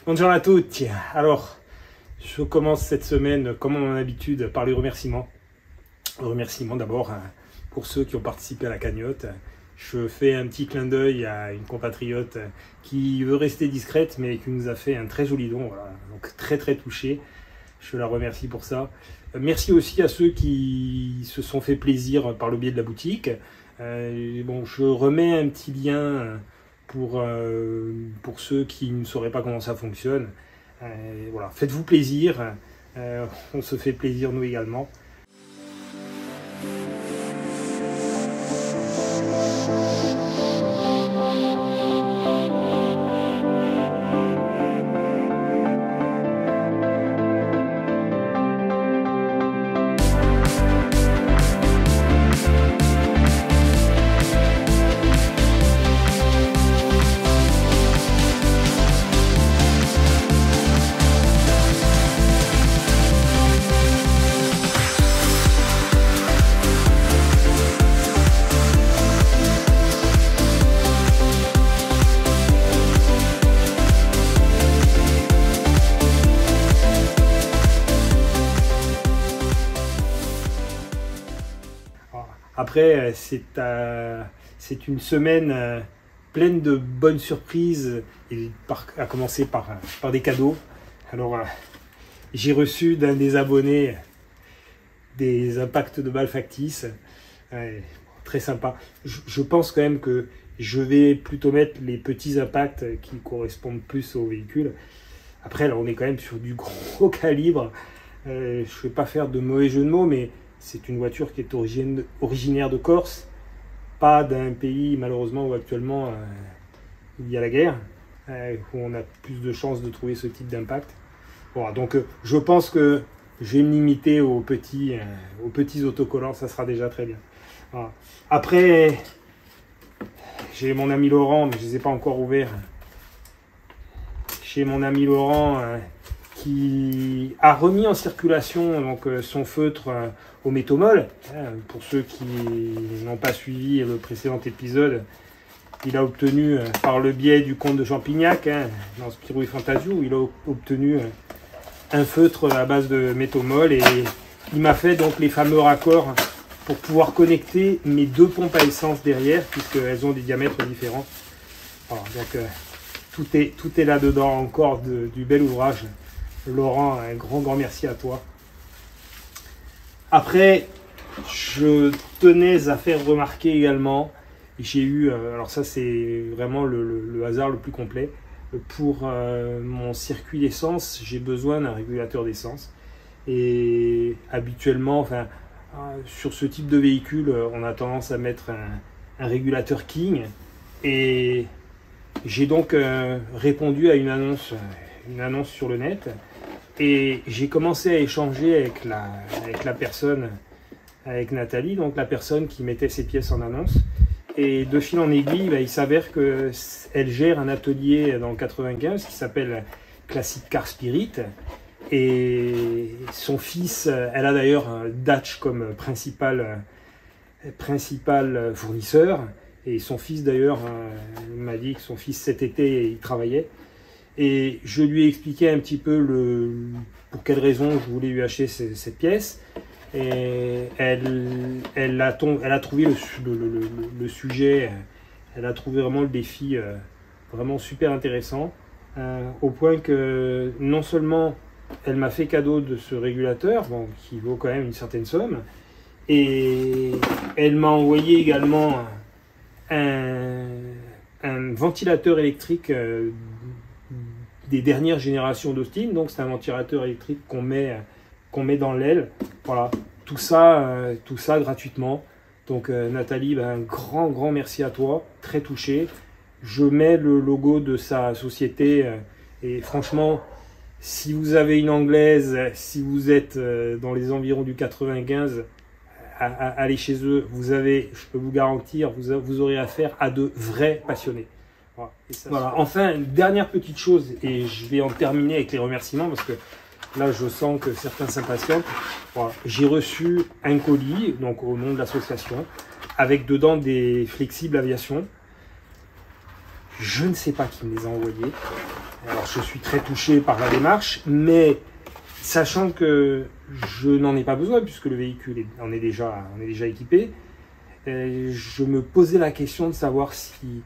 Bonjour à tous. Alors, je commence cette semaine, comme à mon habitude, par les remerciements. Remerciements d'abord pour ceux qui ont participé à la cagnotte. Je fais un petit clin d'œil à une compatriote qui veut rester discrète, mais qui nous a fait un très joli don. Voilà. Donc très touché. Je la remercie pour ça. Merci aussi à ceux qui se sont fait plaisir par le biais de la boutique. Bon, je remets un petit lien pour ceux qui ne sauraient pas comment ça fonctionne. Voilà, faites-vous plaisir, on se fait plaisir nous également. Après, c'est une semaine pleine de bonnes surprises, et à commencer par des cadeaux. Alors, j'ai reçu d'un des abonnés des impacts de balles factices. Très sympa. Je pense quand même que je vais plutôt mettre les petits impacts qui correspondent plus au véhicule. Après, là, on est quand même sur du gros calibre. Je ne vais pas faire de mauvais jeu de mots, mais c'est une voiture qui est originaire de Corse, pas d'un pays malheureusement où actuellement il y a la guerre, où on a plus de chances de trouver ce type d'impact. Voilà, donc je pense que je vais me limiter aux petits autocollants, ça sera déjà très bien. Voilà. Après, j'ai mon ami Laurent, mais je ne les ai pas encore ouverts. Chez mon ami Laurent, qui a remis en circulation donc, son feutre au méthomol. Pour ceux qui n'ont pas suivi le précédent épisode, il a obtenu, par le biais du comte de Champignac, dans Spirou et Fantasio, il a obtenu un feutre à base de méthomol et il m'a fait donc les fameux raccords pour pouvoir connecter mes deux pompes à essence derrière, puisqu'elles ont des diamètres différents. Voilà, donc tout est là-dedans encore du bel ouvrage. Laurent, un grand merci à toi. Après, je tenais à faire remarquer également, j'ai eu, alors ça c'est vraiment le hasard le plus complet, pour mon circuit d'essence, j'ai besoin d'un régulateur d'essence. Et habituellement, enfin, sur ce type de véhicule, on a tendance à mettre un régulateur King. Et j'ai donc répondu à une annonce sur le net. Et j'ai commencé à échanger avec la personne, avec Nathalie, donc la personne qui mettait ses pièces en annonce. Et de fil en aiguille, il s'avère qu'elle gère un atelier dans le 95 qui s'appelle Classic Car Spirit. Et son fils, elle a d'ailleurs Datch comme principal fournisseur. Et son fils d'ailleurs m'a dit que son fils cet été, il travaillait. Et je lui ai expliqué un petit peu pour quelles raisons je voulais lui acheter cette pièce. Et elle a trouvé le sujet, elle a trouvé vraiment le défi vraiment super intéressant. Au point que non seulement elle m'a fait cadeau de ce régulateur, bon, qui vaut quand même une certaine somme, et elle m'a envoyé également un ventilateur électrique des dernières générations d'Austin. Donc c'est un ventilateur électrique qu'on met dans l'aile. Voilà, tout ça gratuitement. Donc Nathalie, un grand merci à toi, très touché. Je mets le logo de sa société et franchement, si vous avez une anglaise, si vous êtes dans les environs du 95, allez chez eux. Je peux vous garantir, vous aurez affaire à de vrais passionnés. Voilà. Enfin, une dernière petite chose, et je vais en terminer avec les remerciements parce que là je sens que certains s'impatientent. Voilà. J'ai reçu un colis, donc au nom de l'association, avec dedans des flexibles aviation. Je ne sais pas qui me les a envoyés. Alors, je suis très touché par la démarche, mais sachant que je n'en ai pas besoin puisque le véhicule on est déjà équipé, je me posais la question de savoir si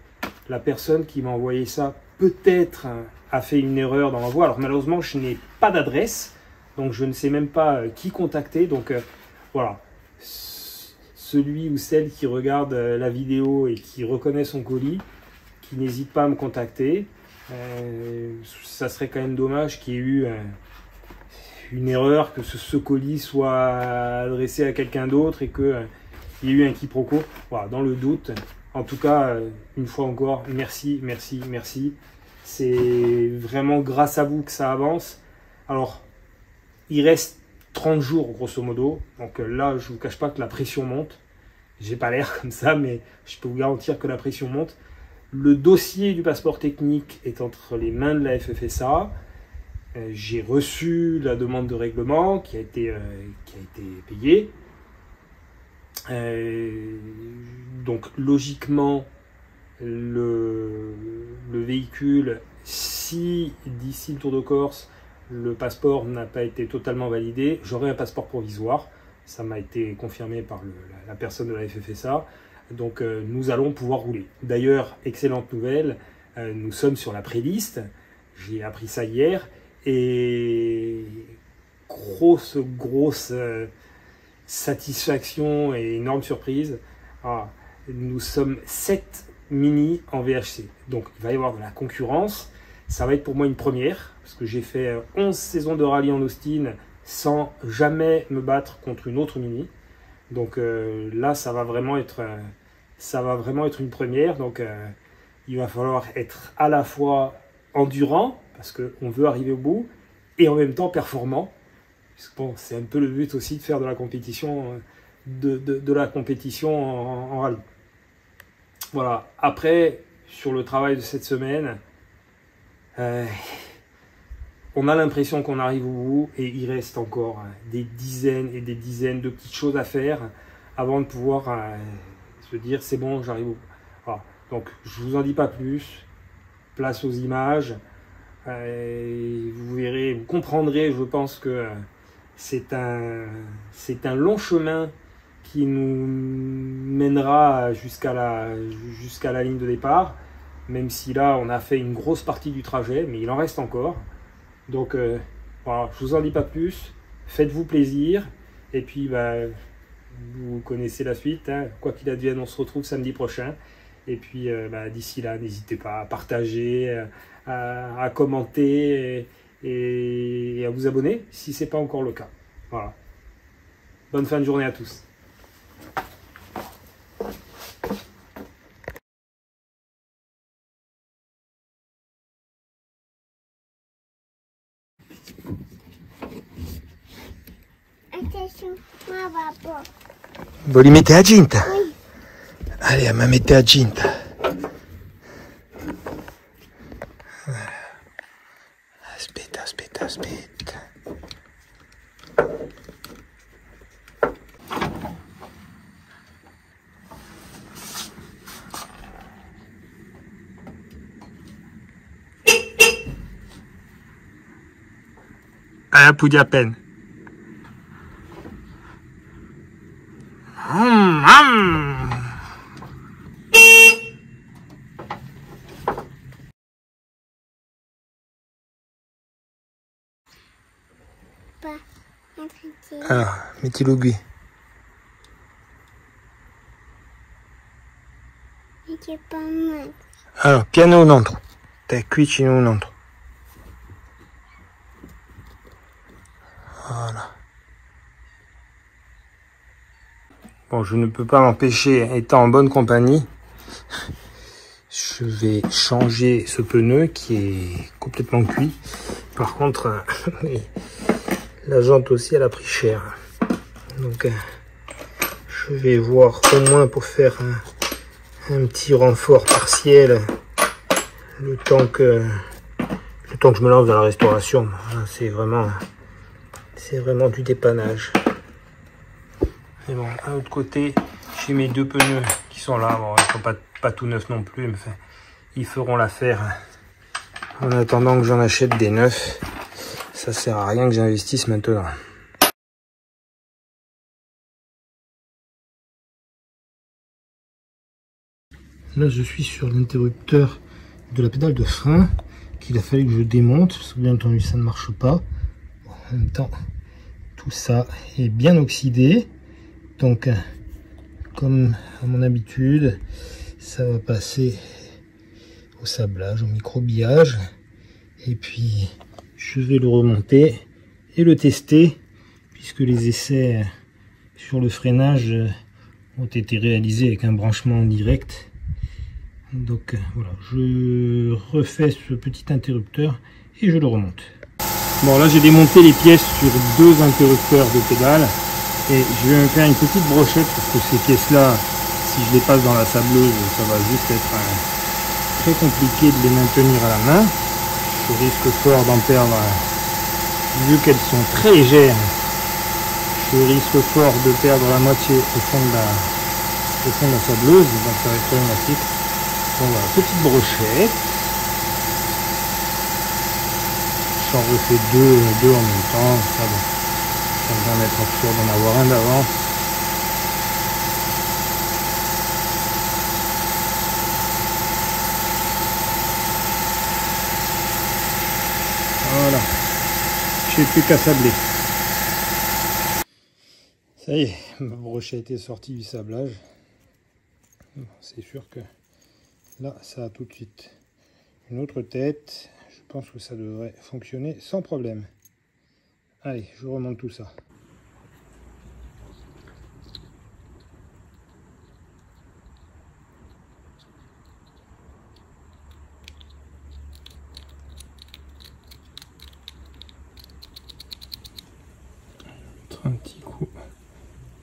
la personne qui m'a envoyé ça peut-être a fait une erreur dans l'envoi. Alors malheureusement, je n'ai pas d'adresse, donc je ne sais même pas qui contacter. Donc voilà, celui ou celle qui regarde la vidéo et qui reconnaît son colis, qui n'hésite pas à me contacter. Ça serait quand même dommage qu'il y ait eu une erreur, que ce colis soit adressé à quelqu'un d'autre et qu'il y ait eu un quiproquo. Voilà, dans le doute. En tout cas, une fois encore, merci, merci, merci. C'est vraiment grâce à vous que ça avance. Alors, il reste 30 jours, grosso modo. Donc là, je ne vous cache pas que la pression monte. J'ai pas l'air comme ça, mais je peux vous garantir que la pression monte. Le dossier du passeport technique est entre les mains de la FFSA. J'ai reçu la demande de règlement qui a été payée. Donc logiquement, le véhicule, si d'ici le Tour de Corse, le passeport n'a pas été totalement validé, j'aurai un passeport provisoire. Ça m'a été confirmé par la personne de la FFSA. Donc nous allons pouvoir rouler. D'ailleurs, excellente nouvelle, nous sommes sur la pré-liste. J'ai appris ça hier. Et grosse satisfaction et énorme surprise. Nous sommes 7 mini en VHC. Donc il va y avoir de la concurrence. Ça va être pour moi une première, parce que j'ai fait 11 saisons de rallye en Austin sans jamais me battre contre une autre mini. Donc là, ça va vraiment être une première. Donc il va falloir être à la fois endurant, parce qu'on veut arriver au bout, et en même temps performant. Bon, c'est un peu le but aussi de faire de la compétition, en rallye. Voilà. Après, sur le travail de cette semaine, on a l'impression qu'on arrive au bout, et il reste encore des dizaines et des dizaines de petites choses à faire avant de pouvoir se dire c'est bon, j'arrive au bout. Voilà. Donc, je vous en dis pas plus. Place aux images. Vous verrez, vous comprendrez, je pense que c'est un long chemin qui nous mènera jusqu'à la ligne de départ, même si là on a fait une grosse partie du trajet, mais il en reste encore. Donc voilà, je vous en dis pas plus, faites-vous plaisir, et puis vous connaissez la suite, hein. Quoi qu'il advienne, on se retrouve samedi prochain. Et puis d'ici là, n'hésitez pas à partager, à commenter et à vous abonner si ce n'est pas encore le cas. Voilà. Bonne fin de journée à tous. Attention, ma babbo. Vuoi rimettere a ginta? Oui. Allez, ma mette a ginta. Aspetta. Un poulet à peine. Pas tranquille. Allora, mettilo qui. Mais c'est pas mal. Allora, piano un altro. Te qui c'è un altro. Voilà. Bon, je ne peux pas m'empêcher, étant en bonne compagnie, je vais changer ce pneu qui est complètement cuit. Par contre, la jante aussi, elle a pris cher. Donc, je vais voir au moins pour faire un petit renfort partiel le temps que je me lance dans la restauration. Voilà, c'est vraiment du dépannage. Et bon, à l'autre côté, j'ai mes deux pneus qui sont là. Bon, ils sont pas tout neufs non plus, mais enfin, ils feront l'affaire. En attendant que j'en achète des neufs, ça sert à rien que j'investisse maintenant. Là, je suis sur l'interrupteur de la pédale de frein qu'il a fallu que je démonte, parce que bien entendu, ça ne marche pas. Bon, en même temps, tout ça est bien oxydé. Donc, comme à mon habitude, ça va passer au sablage, au microbillage. Et puis, je vais le remonter et le tester, puisque les essais sur le freinage ont été réalisés avec un branchement direct. Donc voilà, je refais ce petit interrupteur et je le remonte. Bon, là j'ai démonté les pièces sur 2 interrupteurs de pédale et je vais me faire une petite brochette parce que ces pièces là, si je les passe dans la sableuse, ça va juste être très compliqué de les maintenir à la main. Je risque fort d'en perdre, vu qu'elles sont très légères, je risque fort de perdre la moitié au fond de la sableuse, donc ça va être problématique. Bon, voilà, petite brochette. J'en refais deux en même temps, ça va. Ça me permettra toujours d'en avoir un d'avant. Voilà. J'ai plus qu'à sabler. Ça y est, ma brochette est sortie du sablage. C'est sûr que là, ça a tout de suite une autre tête. Je pense que ça devrait fonctionner sans problème. Allez, je remonte tout ça. Un petit coup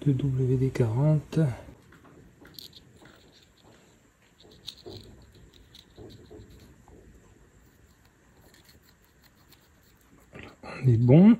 de WD-40. On est bon.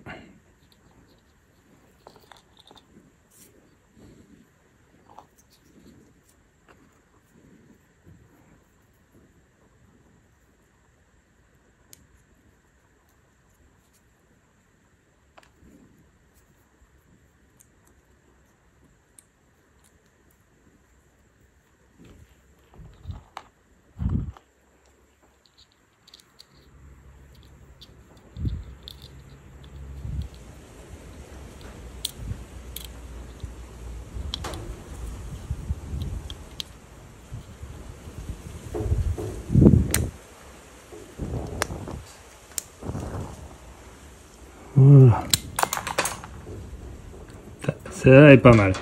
Voilà. Ça est pas mal.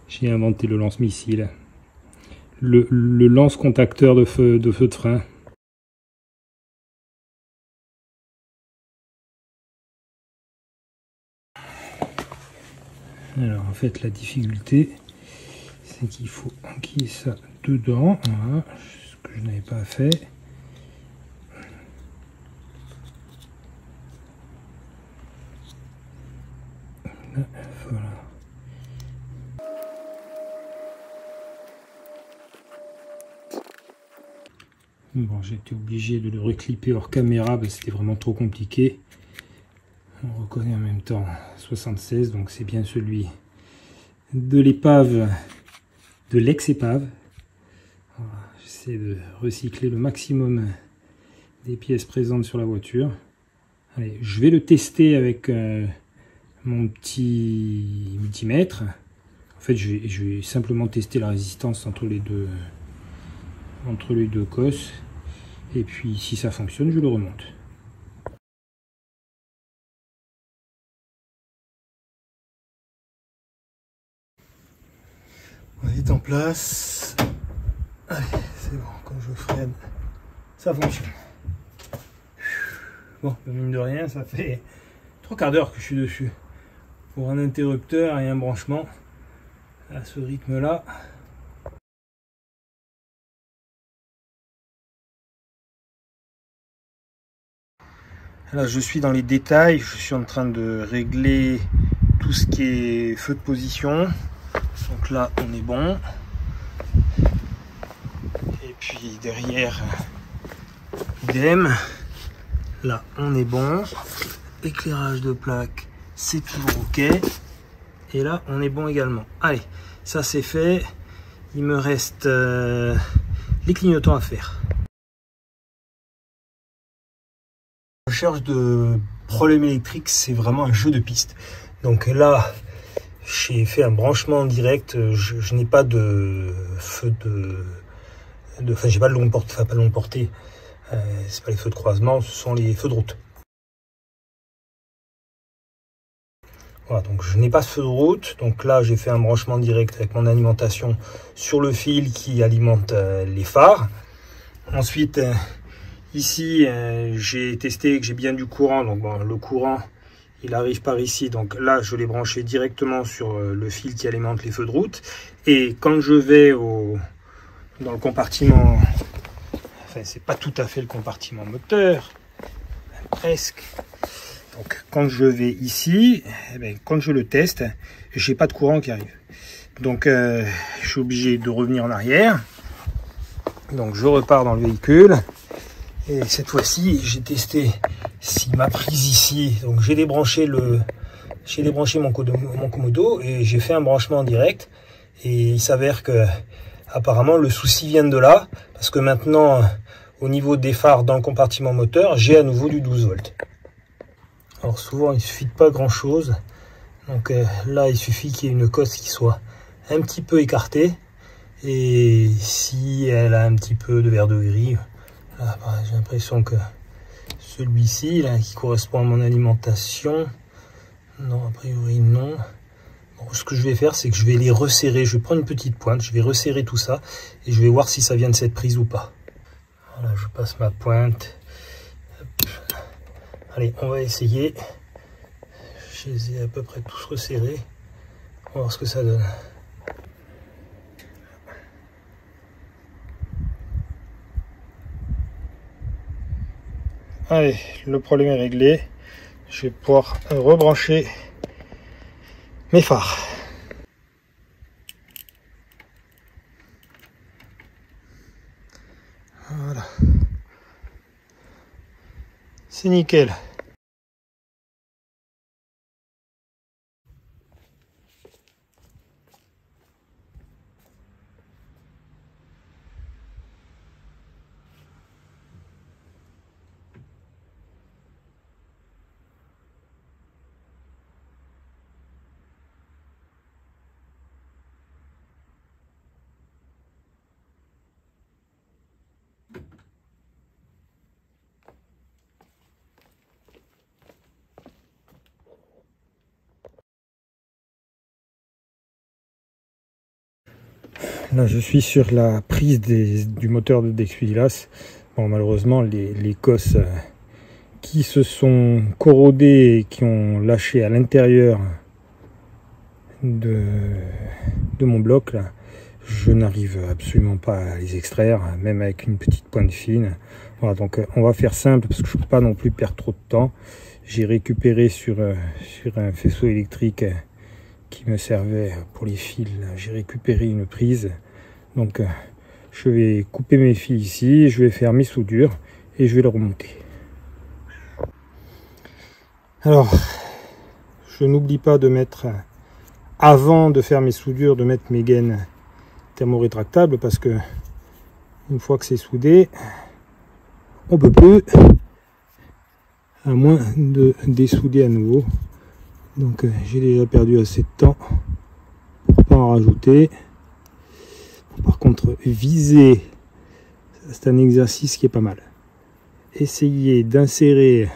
J'ai inventé le lance-missile. Le lance-contacteur de feu de frein. Alors en fait la difficulté c'est qu'il faut qu'il y ait ça dedans. Voilà, ce que je n'avais pas fait. Voilà. Bon, j'ai été obligé de le reclipper hors caméra parce que c'était vraiment trop compliqué. On reconnaît en même temps 76, donc c'est bien celui de l'épave, de l'ex-épave. Voilà, j'essaie de recycler le maximum des pièces présentes sur la voiture. Allez, je vais le tester avec mon petit multimètre. En fait, je vais simplement tester la résistance entre les deux cosses. Et puis, si ça fonctionne, je le remonte. On est en place. Allez, c'est bon, quand je freine, ça fonctionne. Bon, mine de rien, ça fait 3/4 d'heure que je suis dessus. Pour un interrupteur et un branchement, à ce rythme-là. Là, je suis dans les détails, je suis en train de régler tout ce qui est feu de position. Donc là, on est bon. Puis derrière, idem. Là, on est bon. Éclairage de plaque, c'est toujours ok. Et là, on est bon également. Allez, ça c'est fait. Il me reste les clignotants à faire. La recherche de problèmes électriques, c'est vraiment un jeu de piste. Donc là, j'ai fait un branchement direct. Je n'ai pas de feu enfin, j'ai pas de longue portée. Enfin, pas de longue portée. C'est pas les feux de croisement, ce sont les feux de route. Voilà, donc je n'ai pas ce feu de route. Donc là, j'ai fait un branchement direct avec mon alimentation sur le fil qui alimente les phares. Ensuite, ici, j'ai testé que j'ai bien du courant. Donc bon, le courant, il arrive par ici. Donc là, je l'ai branché directement sur le fil qui alimente les feux de route. Et quand je vais dans le compartiment, enfin, c'est pas tout à fait le compartiment moteur, presque. Donc quand je vais ici, eh bien, quand je le teste, j'ai pas de courant qui arrive. Donc je suis obligé de revenir en arrière. Donc je repars dans le véhicule. Et cette fois-ci, j'ai testé si ma prise ici. Donc j'ai débranché mon Komodo et j'ai fait un branchement en direct. Et il s'avère que apparemment le souci vient de là, parce que maintenant au niveau des phares dans le compartiment moteur, j'ai à nouveau du 12 volts. Alors souvent il suffit de pas grand chose, donc là il suffit qu'il y ait une cosse qui soit un petit peu écartée, et si elle a un petit peu de vert de gris, là j'ai l'impression que celui-ci là qui correspond à mon alimentation, non a priori non. Bon, ce que je vais faire, c'est que je vais les resserrer, je vais prendre une petite pointe, je vais resserrer tout ça et je vais voir si ça vient de cette prise ou pas. Voilà, je passe ma pointe. Allez, on va essayer. Je les ai à peu près tous resserrés. On va voir ce que ça donne. Allez, le problème est réglé. Je vais pouvoir rebrancher mes phares. Voilà. C'est nickel. Là, je suis sur la prise du moteur de d'essuie-glace. Bon, malheureusement, les cosses qui se sont corrodées et qui ont lâché à l'intérieur de mon bloc, là, je n'arrive absolument pas à les extraire, même avec une petite pointe fine. Voilà, donc on va faire simple parce que je ne peux pas non plus perdre trop de temps. J'ai récupéré sur un faisceau électrique qui me servait pour les fils, j'ai récupéré une prise. Donc je vais couper mes fils ici, je vais faire mes soudures et je vais le remonter. Alors, je n'oublie pas de mettre, avant de faire mes soudures, de mettre mes gaines thermorétractables, parce que une fois que c'est soudé, on peut plus, à moins de dessouder à nouveau. Donc j'ai déjà perdu assez de temps pour pas en rajouter. Par contre, viser, c'est un exercice qui est pas mal. Essayez d'insérer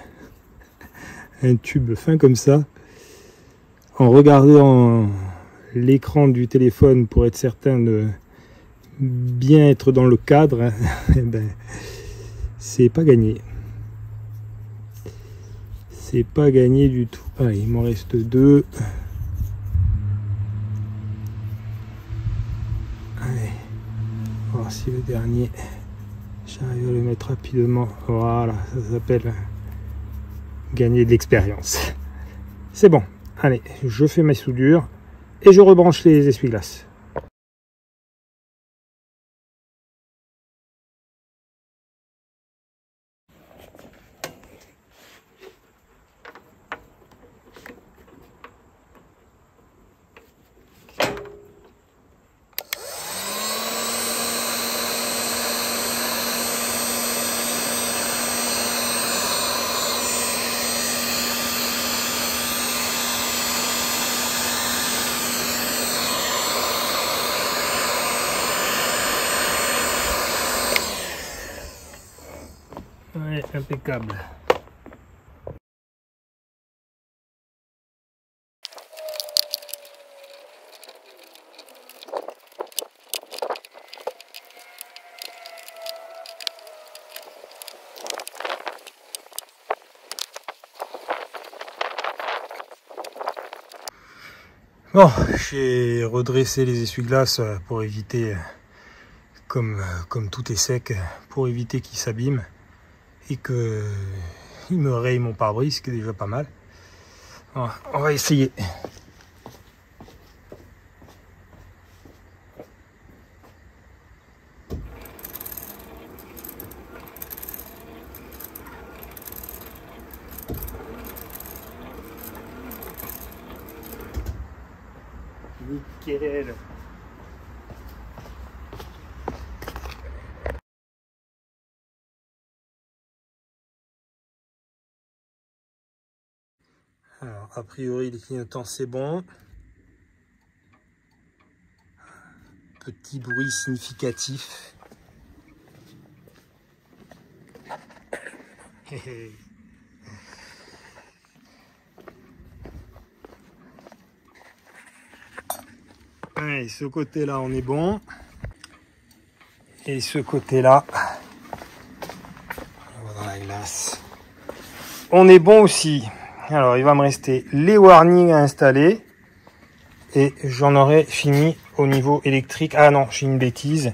un tube fin comme ça en regardant l'écran du téléphone pour être certain de bien être dans le cadre. Eh ben, c'est pas gagné. C'est pas gagné du tout. Allez, il m'en reste 2. Allez, on va voir si le dernier, j'arrive à le mettre rapidement. Voilà, ça s'appelle gagner de l'expérience. C'est bon. Allez, je fais ma soudure et je rebranche les essuie-glaces. Allez, impeccable. Bon, j'ai redressé les essuie-glaces pour éviter, comme tout est sec, pour éviter qu'il s'abîme et que il me raye mon pare-brise, ce qui est déjà pas mal. Voilà, on va essayer. Nickel. Alors, a priori, les clignotants, c'est bon. Petit bruit significatif. Allez, ce côté-là, on est bon. Et ce côté-là, on va dans la glace. On est bon aussi. Alors, il va me rester les warnings à installer. Et j'en aurai fini au niveau électrique. Ah non, j'ai une bêtise.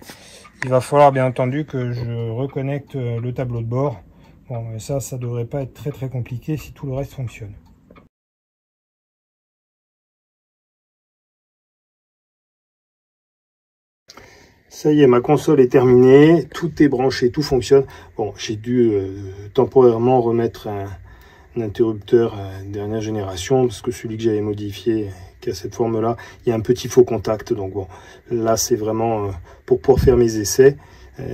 Il va falloir bien entendu que je reconnecte le tableau de bord. Bon, mais ça devrait pas être très compliqué si tout le reste fonctionne. Ça y est, ma console est terminée, tout est branché, tout fonctionne. Bon, j'ai dû temporairement remettre un interrupteur dernière génération, parce que celui que j'avais modifié, qui a cette forme-là, il y a un petit faux contact. Donc bon, là c'est vraiment pour pouvoir faire mes essais,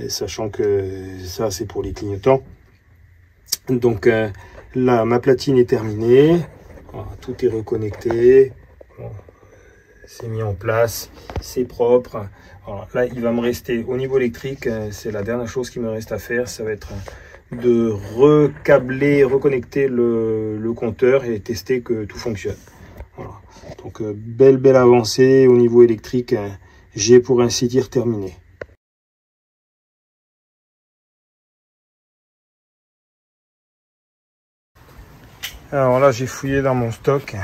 sachant que ça c'est pour les clignotants. Donc là, ma platine est terminée, voilà, tout est reconnecté. Bon, c'est mis en place, c'est propre. Alors là, il va me rester au niveau électrique, c'est la dernière chose qui me reste à faire, ça va être de recabler, reconnecter le compteur et tester que tout fonctionne. Voilà. Donc belle avancée au niveau électrique, j'ai pour ainsi dire terminé. Alors là, j'ai fouillé dans mon stock.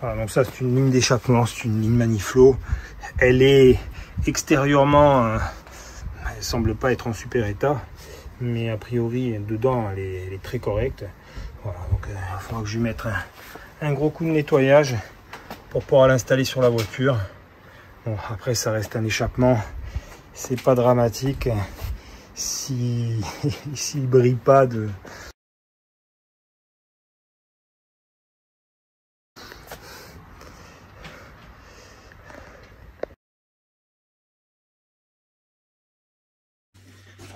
Voilà, donc ça c'est une ligne d'échappement, c'est une ligne Maniflo. Elle est extérieurement, elle semble pas être en super état, mais a priori dedans elle est très correcte. Voilà, donc il va falloir que je lui mette un gros coup de nettoyage pour pouvoir l'installer sur la voiture. Bon, après ça reste un échappement, c'est pas dramatique s'il brille pas de...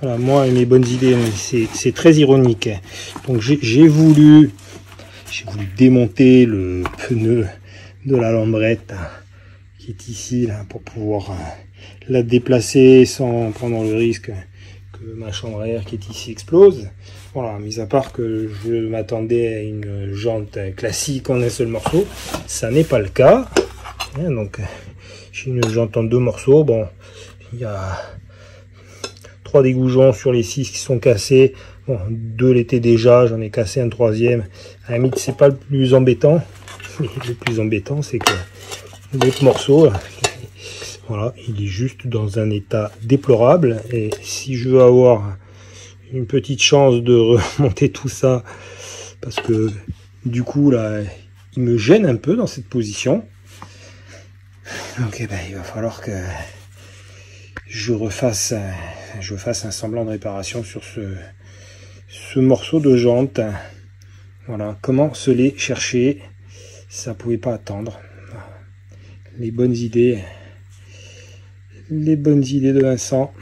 Voilà, moi et mes bonnes idées, c'est très ironique. Donc j'ai voulu démonter le pneu de la lambrette qui est ici là, pour pouvoir la déplacer sans prendre le risque que ma chambre à air qui est ici explose. Voilà, mis à part que je m'attendais à une jante classique en un seul morceau, ça n'est pas le cas. Donc j'ai une jante en 2 morceaux. Bon, il y a 3 dégoujons sur les 6 qui sont cassés. Bon, 2 l'étaient déjà, j'en ai cassé un 3e. À la limite, c'est pas le plus embêtant. Mais le plus embêtant, c'est que l'autre morceau, là, voilà, il est juste dans un état déplorable. Et si je veux avoir une petite chance de remonter tout ça, parce que du coup, là, il me gêne un peu dans cette position. Donc, eh ben, il va falloir que je refasse un semblant de réparation sur ce morceau de jante. Voilà, comment se les chercher, ça pouvait pas attendre. Les bonnes idées de Vincent.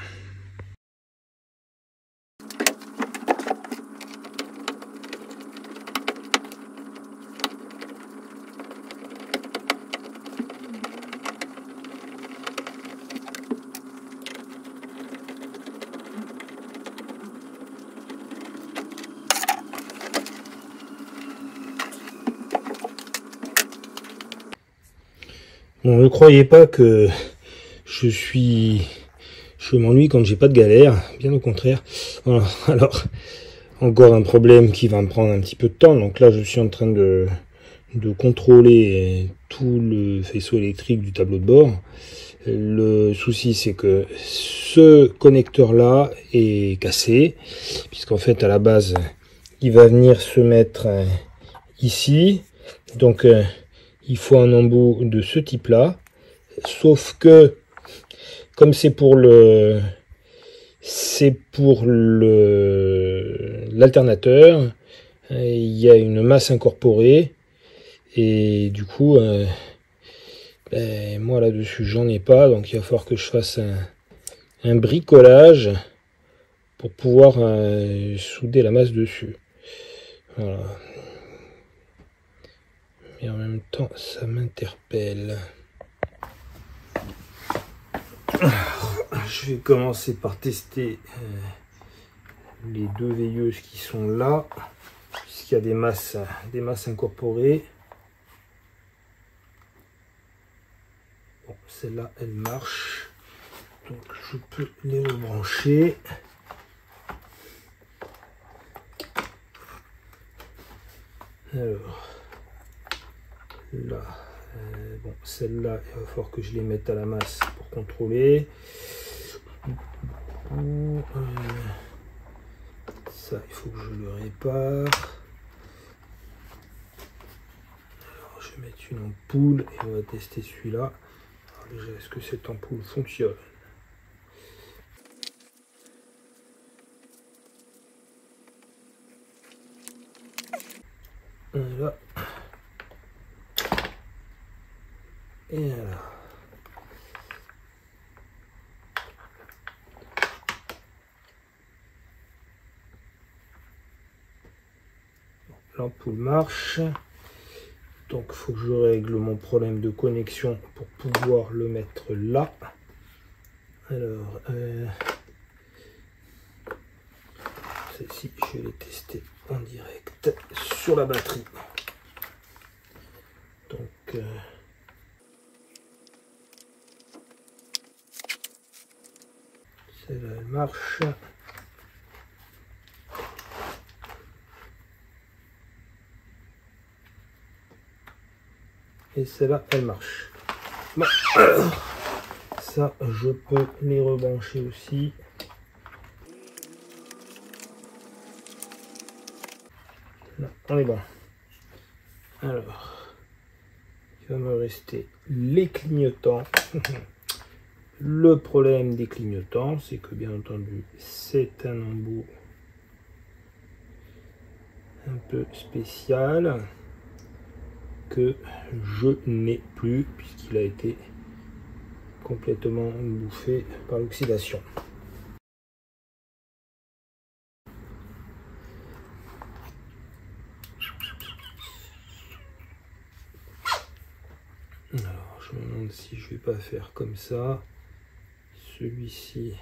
Bon, ne croyez pas que je m'ennuie quand j'ai pas de galère, bien au contraire. Voilà. Alors, encore un problème qui va me prendre un petit peu de temps. Donc là, je suis en train de contrôler tout le faisceau électrique du tableau de bord. Le souci, c'est que ce connecteur-là est cassé, puisqu'en fait, à la base, il va venir se mettre ici. Donc, il faut un embout de ce type-là. Sauf que, comme c'est pour l'alternateur, il y a une masse incorporée. Et du coup, moi là-dessus, j'en ai pas. Donc, il va falloir que je fasse un bricolage pour pouvoir souder la masse dessus. Voilà. Mais en même temps, ça m'interpelle. Je vais commencer par tester les deux veilleuses qui sont là, puisqu'il y a des masses incorporées. Bon, celle-là, elle marche. Donc, je peux les rebrancher. Alors, là, bon, celle-là, il va falloir que je les mette à la masse pour contrôler. Ça, il faut que je le répare. Alors, je vais mettre une ampoule et on va tester celui-là. Déjà, est-ce que cette ampoule fonctionne? Voilà. Et là. L'ampoule marche. Donc il faut que je règle mon problème de connexion pour pouvoir le mettre là. Alors, celle-ci, je vais les tester en direct sur la batterie. Donc, celle-là, elle marche. Et celle-là, elle marche. Bon, alors, ça, je peux les rebrancher aussi. Là, on est bon. Alors, il va me rester les clignotants. Le problème des clignotants, c'est que bien entendu, c'est un embout un peu spécial que je n'ai plus puisqu'il a été complètement bouffé par l'oxydation. Alors je me demande si je vais pas faire comme ça. Celui-ci.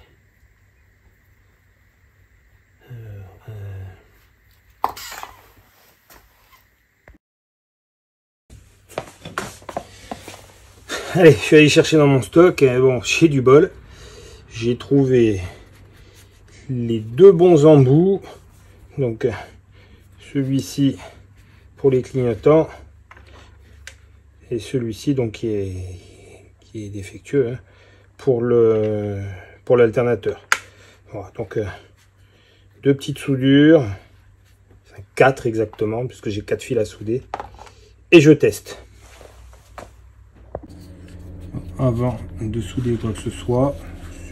Allez, je suis allé chercher dans mon stock. Bon, j'ai du bol. J'ai trouvé les deux bons embouts. Donc, celui-ci pour les clignotants. Et celui-ci, donc, qui est défectueux, hein, pour l'alternateur. Voilà, donc, deux petites soudures. 4 exactement, puisque j'ai 4 fils à souder. Et je teste. Avant de souder quoi que ce soit,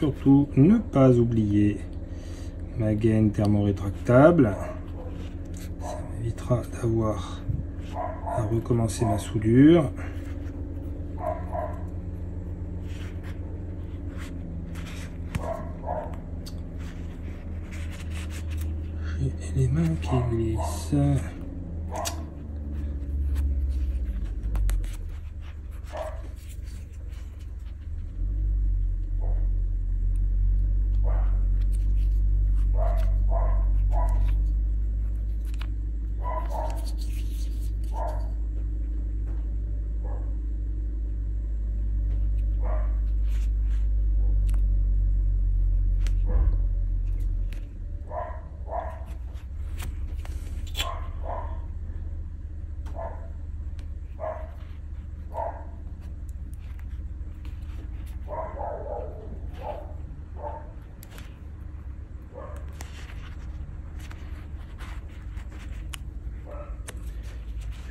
surtout ne pas oublier ma gaine thermorétractable. Ça m'évitera d'avoir à recommencer ma soudure. J'ai les mains qui glissent.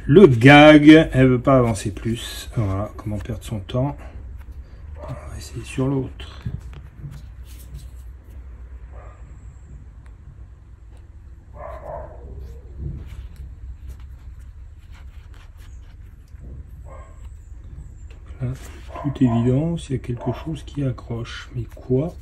le gag, elle veut pas avancer plus. Voilà, comment perdre son temps. On va essayer sur l'autre. Là, tout évident, s'il y a quelque chose qui accroche. Mais quoi?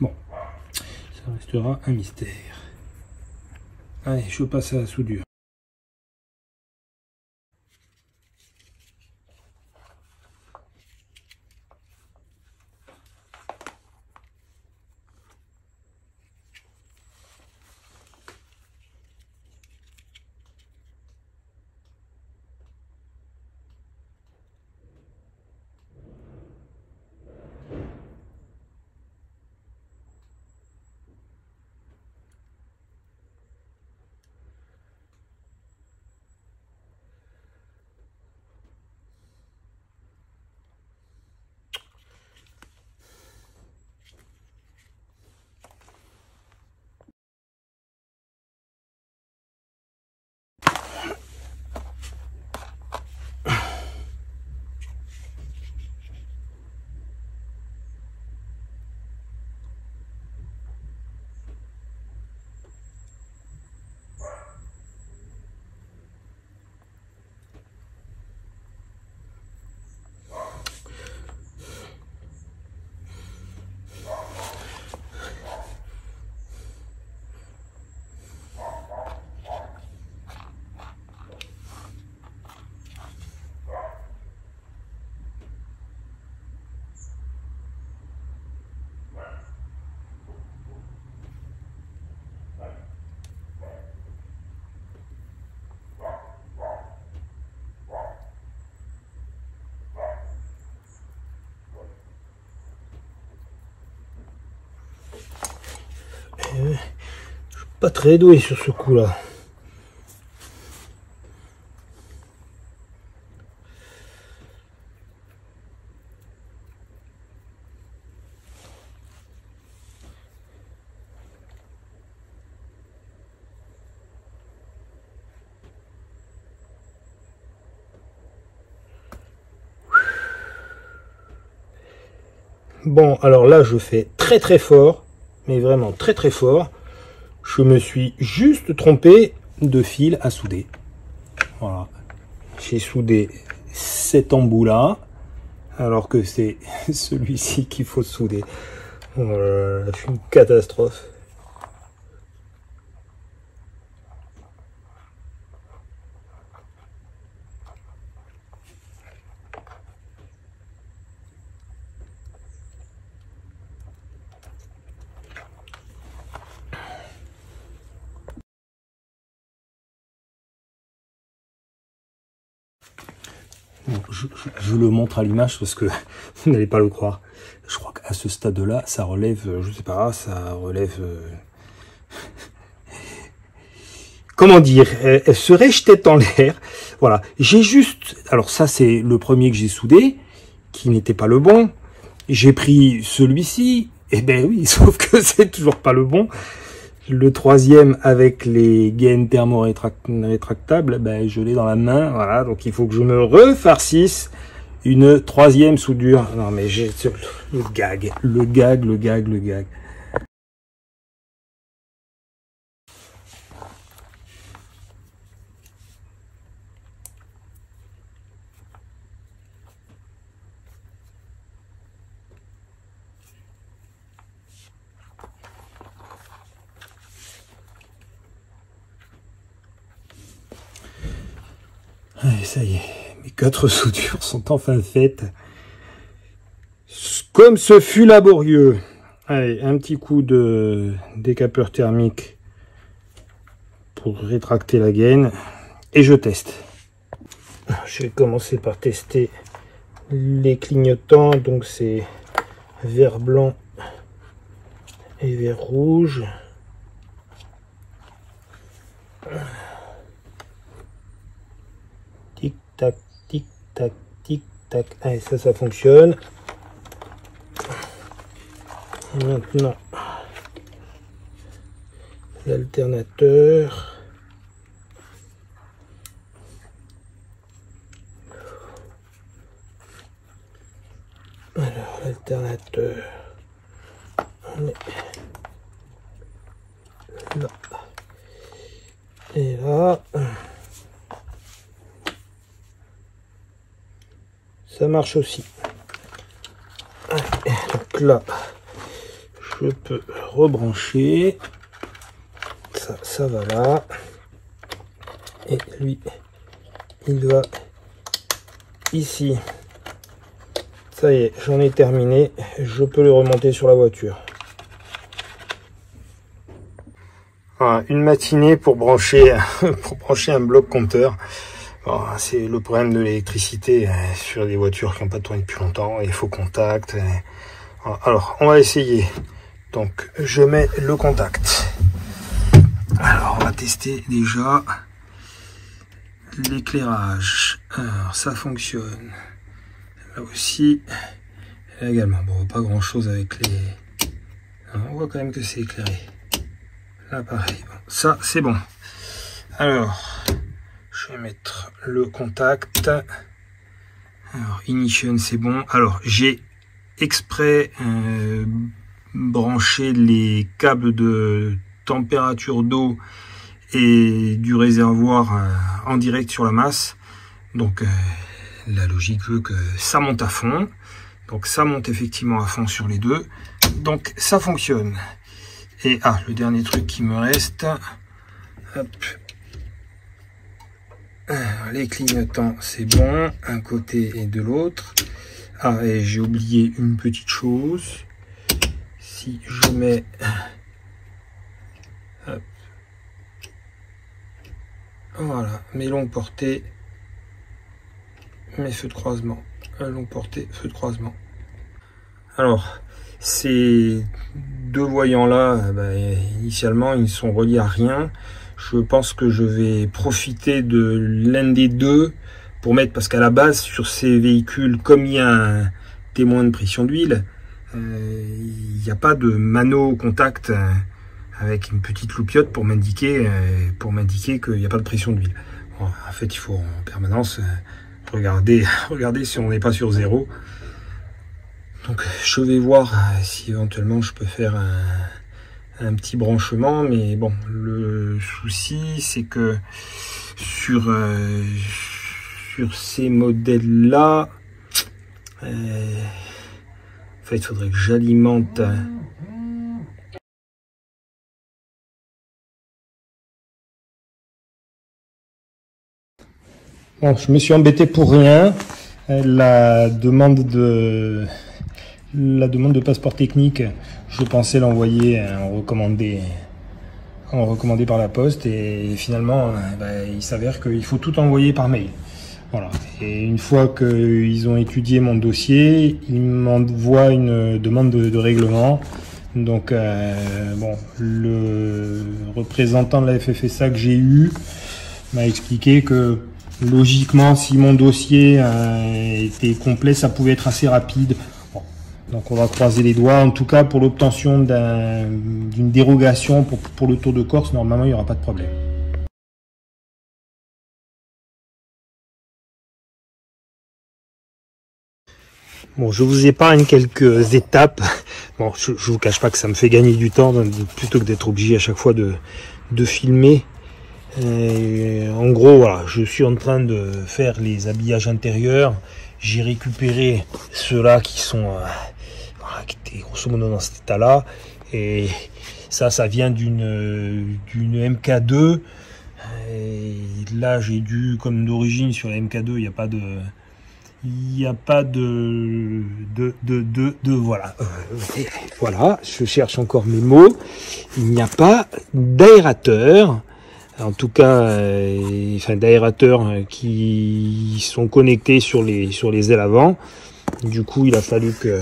Bon, ça restera un mystère. Allez, je passe à la soudure. Je suis pas très doué sur ce coup-là. Bon, alors là, je fais très très fort, mais vraiment très très fort. Je me suis juste trompé de fil à souder. Voilà. J'ai soudé cet embout-là, alors que c'est celui-ci qu'il faut souder. Voilà, c'est une catastrophe. Bon, je le montre à l'image parce que vous n'allez pas le croire. Je crois qu'à ce stade-là, ça relève, je sais pas, ça relève... Comment dire, elle serait jetée en l'air. Voilà, j'ai juste... Alors ça, c'est le premier que j'ai soudé, qui n'était pas le bon. J'ai pris celui-ci, et ben oui, sauf que c'est toujours pas le bon. Le troisième avec les gaines thermo-rétractables, ben, je l'ai dans la main, voilà, donc il faut que je me refarcisse une troisième soudure. Non mais j'ai le gag. Allez, ça y est, mes 4 soudures sont enfin faites. Comme ce fut laborieux. Allez, un petit coup de décapeur thermique pour rétracter la gaine. Et je teste. Je vais commencer par tester les clignotants. Donc c'est vert blanc et vert rouge. Tic tac, tic tac, tic tac. Allez, ça fonctionne. Et maintenant, l'alternateur. Alors, l'alternateur, on est là et là. Ça marche aussi. Allez, donc là, je peux rebrancher. Ça va là. Et lui, il va ici. Ça y est, j'en ai terminé. Je peux le remonter sur la voiture. Voilà, une matinée pour brancher un bloc compteur. C'est le problème de l'électricité sur des voitures qui n'ont pas tourné depuis longtemps. Il faut contact. Alors, on va essayer. Donc, je mets le contact. Alors, on va tester déjà l'éclairage. Alors, ça fonctionne. Là aussi, là également. Bon, pas grand chose avec les... On voit quand même que c'est éclairé. Là, pareil. Bon, ça, c'est bon. Alors, je vais mettre le contact. Alors, ignition, c'est bon. Alors, j'ai exprès branché les câbles de température d'eau et du réservoir en direct sur la masse. Donc, la logique veut que ça monte à fond. Donc, ça monte effectivement à fond sur les deux. Donc, ça fonctionne. Et, le dernier truc qui me reste. Hop. Alors, les clignotants, c'est bon. Un côté et de l'autre. Et j'ai oublié une petite chose. Si je mets... Hop. Voilà, mes longues portées. Mes feux de croisement, longue portée, feu de croisement. Alors, ces deux voyants là, initialement ils sont reliés à rien. Je pense que je vais profiter de l'un des deux pour mettre, parce qu'à la base sur ces véhicules, comme il y a un témoin de pression d'huile, il n'y a pas de mano contact avec une petite loupiote pour m'indiquer qu'il n'y a pas de pression d'huile. Bon, en fait, il faut en permanence regardez si on n'est pas sur 0. Donc je vais voir si éventuellement je peux faire un petit branchement, mais bon, le souci c'est que sur ces modèles là, en fait il faudrait que j'alimente bon, je me suis embêté pour rien. La demande de passeport technique, je pensais l'envoyer en recommandé par la poste, et finalement il s'avère qu'il faut tout envoyer par mail. Voilà. Et une fois qu'ils ont étudié mon dossier, ils m'envoient une demande de règlement. Donc bon, le représentant de la FFSA que j'ai eu m'a expliqué que logiquement, si mon dossier était complet, ça pouvait être assez rapide. Bon, donc on va croiser les doigts. En tout cas, pour l'obtention d'une dérogation pour le Tour de Corse, normalement, il n'y aura pas de problème. Bon, je vous épargne quelques étapes. Bon, je vous cache pas que ça me fait gagner du temps plutôt que d'être obligé à chaque fois de filmer. En gros, voilà, je suis en train de faire les habillages intérieurs. J'ai récupéré ceux-là qui sont qui étaient grosso modo dans cet état-là, et ça vient d'une MK2. Et là, j'ai dû, comme d'origine sur la MK2, il n'y a pas de voilà. Voilà, je cherche encore mes mots. Il n'y a pas d'aérateur. En tout cas, d'aérateurs qui sont connectés sur les ailes avant. Du coup, il a fallu que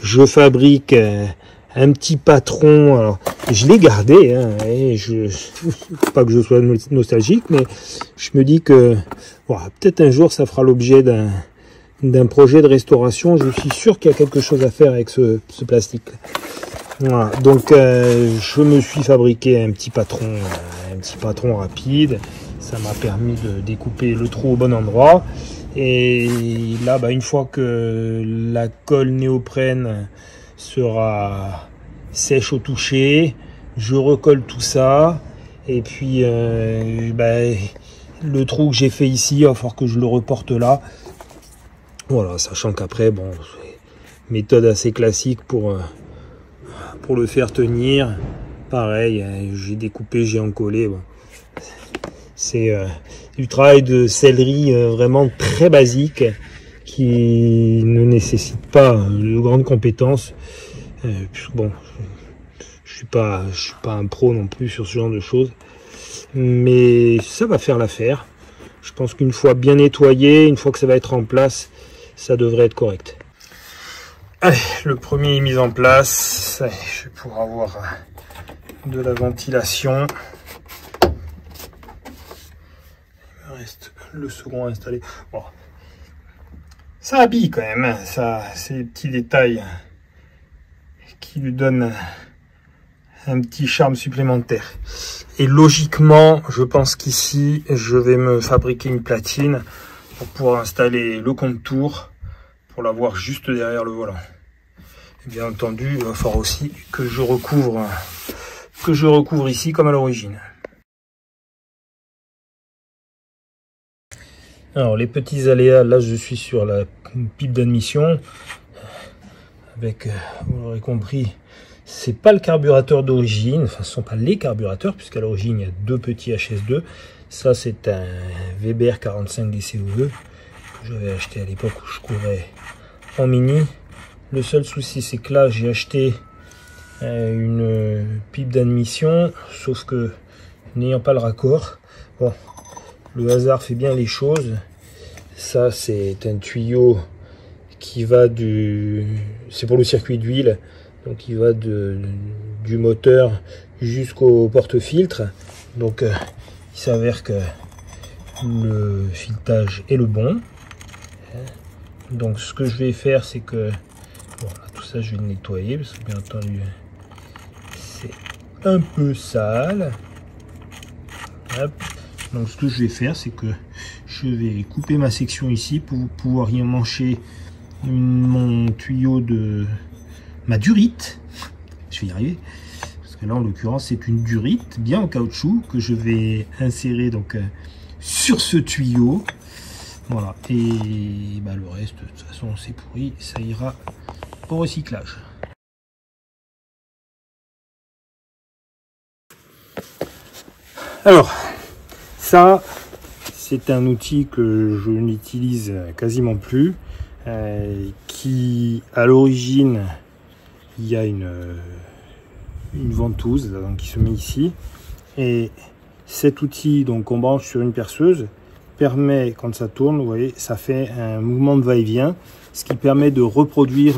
je fabrique un petit patron. Alors, je l'ai gardé, hein, et pas que je sois nostalgique, mais je me dis que voilà, peut-être un jour ça fera l'objet d'un projet de restauration. Je suis sûr qu'il y a quelque chose à faire avec ce plastique. Voilà, donc je me suis fabriqué un petit patron rapide. Ça m'a permis de découper le trou au bon endroit. Et là, bah, une fois que la colle néoprène sera sèche au toucher, je recolle tout ça. Et puis bah, le trou que j'ai fait ici, il va falloir que je le reporte là. Voilà, sachant qu'après, bon, méthode assez classique pour le faire tenir. Pareil, j'ai découpé, j'ai encollé. Bon. C'est du travail de sellerie vraiment très basique qui ne nécessite pas de grandes compétences. Bon, je suis pas un pro non plus sur ce genre de choses, mais ça va faire l'affaire. Je pense qu'une fois bien nettoyé, une fois que ça va être en place, ça devrait être correct. Allez, le premier est mis en place. Allez, je vais pouvoir avoir de la ventilation. Il me reste le second à installer. Bon. Ça habille quand même, hein. Ça, c'est des petits détails qui lui donnent un petit charme supplémentaire. Et logiquement, je pense qu'ici, je vais me fabriquer une platine pour pouvoir installer le contour pour l'avoir juste derrière le volant. Et bien entendu, il va falloir aussi que je recouvre ici comme à l'origine. Alors les petits aléas, là je suis sur la pipe d'admission avec, vous l'aurez compris, c'est pas le carburateur d'origine, enfin ce sont pas les carburateurs puisqu'à l'origine il y a deux petits HS2. Ça c'est un Weber 45 DCOE que j'avais acheté à l'époque où je courais en mini. Le seul souci c'est que là j'ai acheté une pipe d'admission, sauf que n'ayant pas le raccord, bon, le hasard fait bien les choses. Ça c'est un tuyau qui va c'est pour le circuit d'huile, donc il va du moteur jusqu'au porte-filtre. Donc il s'avère que le filetage est le bon. Donc ce que je vais faire c'est que bon, là, tout ça je vais le nettoyer parce que bien entendu c'est un peu sale. Hop. Donc ce que je vais faire c'est que je vais couper ma section ici pour pouvoir y emmancher mon tuyau de ma durite. Je vais y arriver parce que là en l'occurrence c'est une durite bien en caoutchouc que je vais insérer donc sur ce tuyau. Voilà, et bah, le reste de toute façon c'est pourri, ça ira au recyclage. Alors ça c'est un outil que je n'utilise quasiment plus, qui à l'origine il y a une ventouse donc, qui se met ici, et cet outil donc on branche sur une perceuse permet, quand ça tourne, vous voyez, ça fait un mouvement de va-et-vient, ce qui permet de reproduire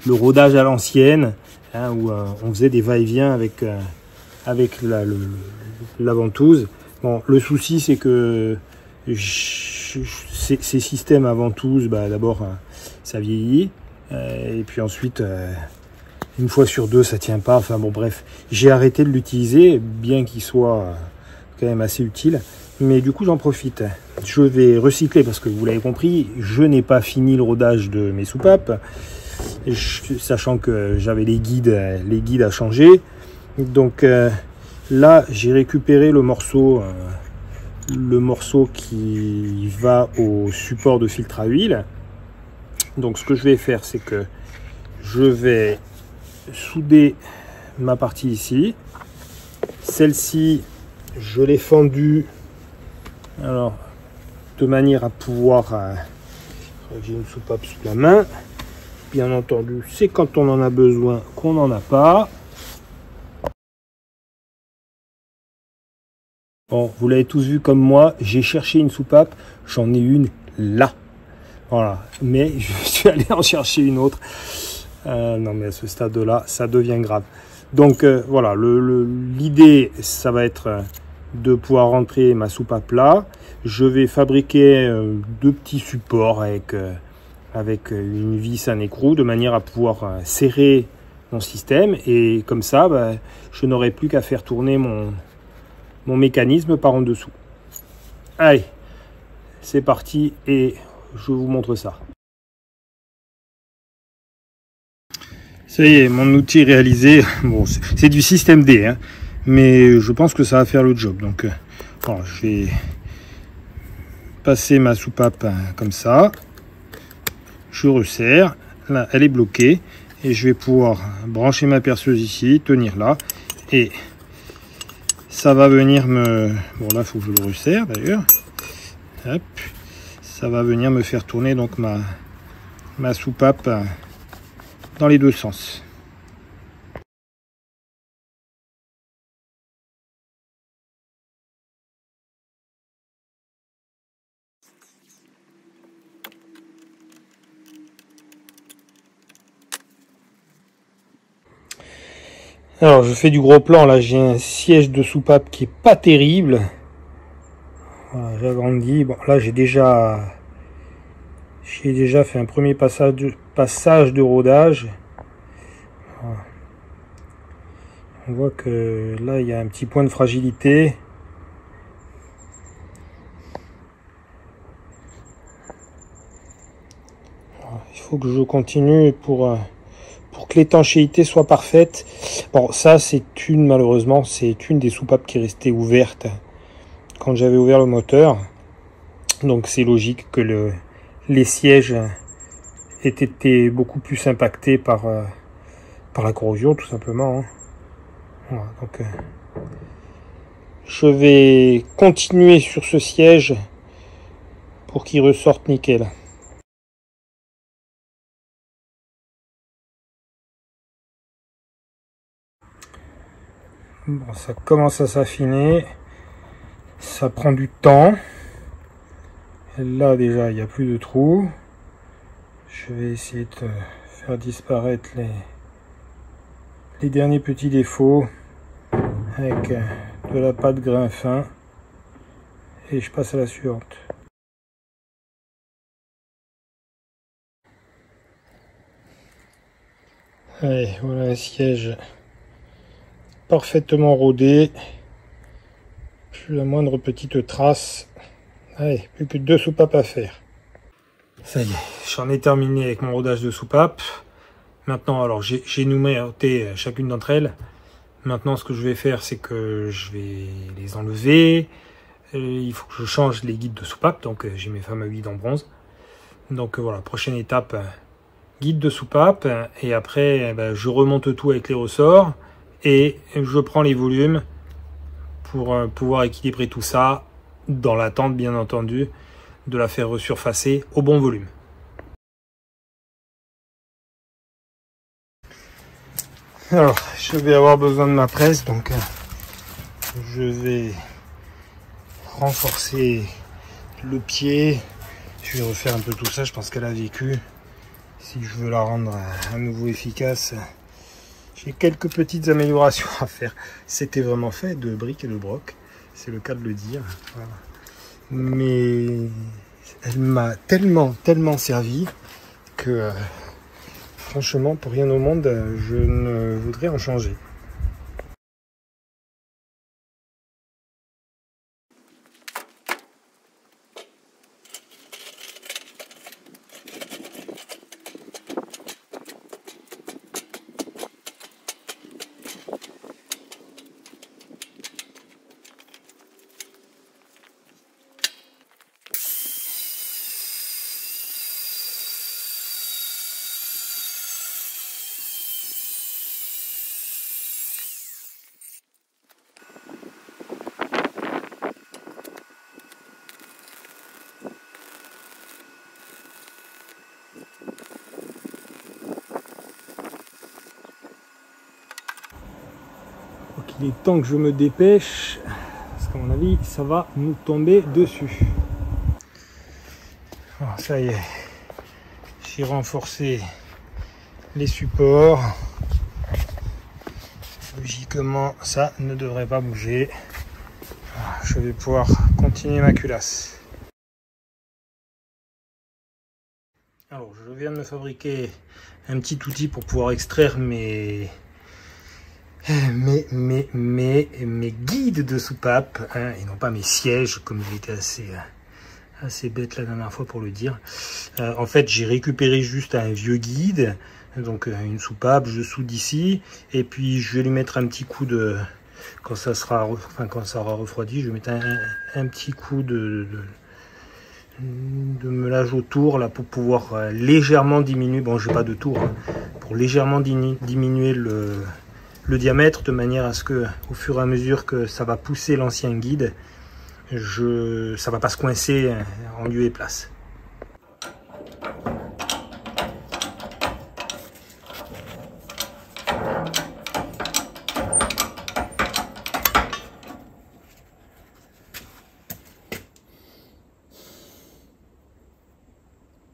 le rodage à l'ancienne, hein, où on faisait des va-et-vient avec la ventouse. Bon, le souci c'est que ces systèmes à ventouse, bah, d'abord ça vieillit, et puis ensuite une fois sur deux ça tient pas. Enfin bon, bref, j'ai arrêté de l'utiliser, bien qu'il soit quand même assez utile, mais du coup j'en profite. Je vais recycler parce que vous l'avez compris, je n'ai pas fini le rodage de mes soupapes, sachant que j'avais les guides à changer. Donc là j'ai récupéré le morceau qui va au support de filtre à huile. Donc ce que je vais faire c'est que je vais souder ma partie ici. Celle-ci je l'ai fendue alors de manière à pouvoir j'ai une soupape sous la main. Bien entendu c'est quand on en a besoin qu'on n'en a pas. Bon, vous l'avez tous vu comme moi, j'ai cherché une soupape, j'en ai une là. Voilà, mais je suis allé en chercher une autre. Non mais à ce stade-là, ça devient grave. Donc voilà, l'idée, ça va être de pouvoir rentrer ma soupape là. Je vais fabriquer deux petits supports avec une vis, un écrou, de manière à pouvoir serrer mon système. Et comme ça, je n'aurai plus qu'à faire tourner mon mécanisme par en dessous. Allez, c'est parti et je vous montre ça. Ça y est, mon outil est réalisé. Bon, c'est du système D, hein, mais je pense que ça va faire le job. Donc, bon, je vais passer ma soupape comme ça. Je resserre. Là, elle est bloquée. Et je vais pouvoir brancher ma perceuse ici, tenir là. Et ça va venir me... Bon, là, il faut que je le resserre d'ailleurs. Hop. Ça va venir me faire tourner donc ma soupape dans les deux sens. Alors je fais du gros plan, là j'ai un siège de soupape qui est pas terrible. Voilà, j'agrandis. Bon là j'ai déjà fait un premier passage de rodage. Voilà. On voit que là il y a un petit point de fragilité. Voilà, il faut que je continue pour que l'étanchéité soit parfaite. Bon, ça malheureusement, c'est une des soupapes qui est restée ouverte quand j'avais ouvert le moteur. Donc c'est logique que les sièges aient été beaucoup plus impactés par la corrosion, tout simplement. Hein. Voilà, donc je vais continuer sur ce siège pour qu'il ressorte nickel. Bon, ça commence à s'affiner, ça prend du temps. Et là déjà il n'y a plus de trous. Je vais essayer de faire disparaître les derniers petits défauts avec de la pâte grain fin et je passe à la suivante. Allez, voilà un siège parfaitement rodé, plus la moindre petite trace. Allez, plus que 2 soupapes à faire. Ça y est, j'en ai terminé avec mon rodage de soupape. Maintenant, alors j'ai numéroté chacune d'entre elles. Maintenant, ce que je vais faire, c'est que je vais les enlever. Il faut que je change les guides de soupape, donc j'ai mes fameux guides en bronze. Donc voilà, prochaine étape, guide de soupape. Et après, je remonte tout avec les ressorts. Et je prends les volumes pour pouvoir équilibrer tout ça, dans l'attente bien entendu de la faire resurfacer au bon volume. Alors je vais avoir besoin de ma presse, donc je vais renforcer le pied. Je vais refaire un peu tout ça, je pense qu'elle a vécu. Si je veux la rendre à nouveau efficace, j'ai quelques petites améliorations à faire. C'était vraiment fait de briques et de broc, c'est le cas de le dire. Voilà. Mais elle m'a tellement servi que franchement, pour rien au monde, je ne voudrais en changer. Il est temps que je me dépêche, parce qu'à mon avis, ça va nous tomber dessus. Bon, ça y est, j'ai renforcé les supports. Logiquement, ça ne devrait pas bouger. Je vais pouvoir continuer ma culasse. Alors, je viens de me fabriquer un petit outil pour pouvoir extraire mes guides de soupape, hein, et non pas mes sièges, comme il était assez bête la dernière fois pour le dire. En fait, j'ai récupéré juste un vieux guide, donc une soupape, je soude ici, et puis je vais lui mettre un petit coup de... Quand ça aura refroidi, je vais mettre un petit coup de meulage autour là pour pouvoir légèrement diminuer, bon j'ai pas de tour, hein, pour légèrement diminuer le diamètre, de manière à ce que au fur et à mesure que ça va pousser l'ancien guide, ça va pas se coincer en lieu et place.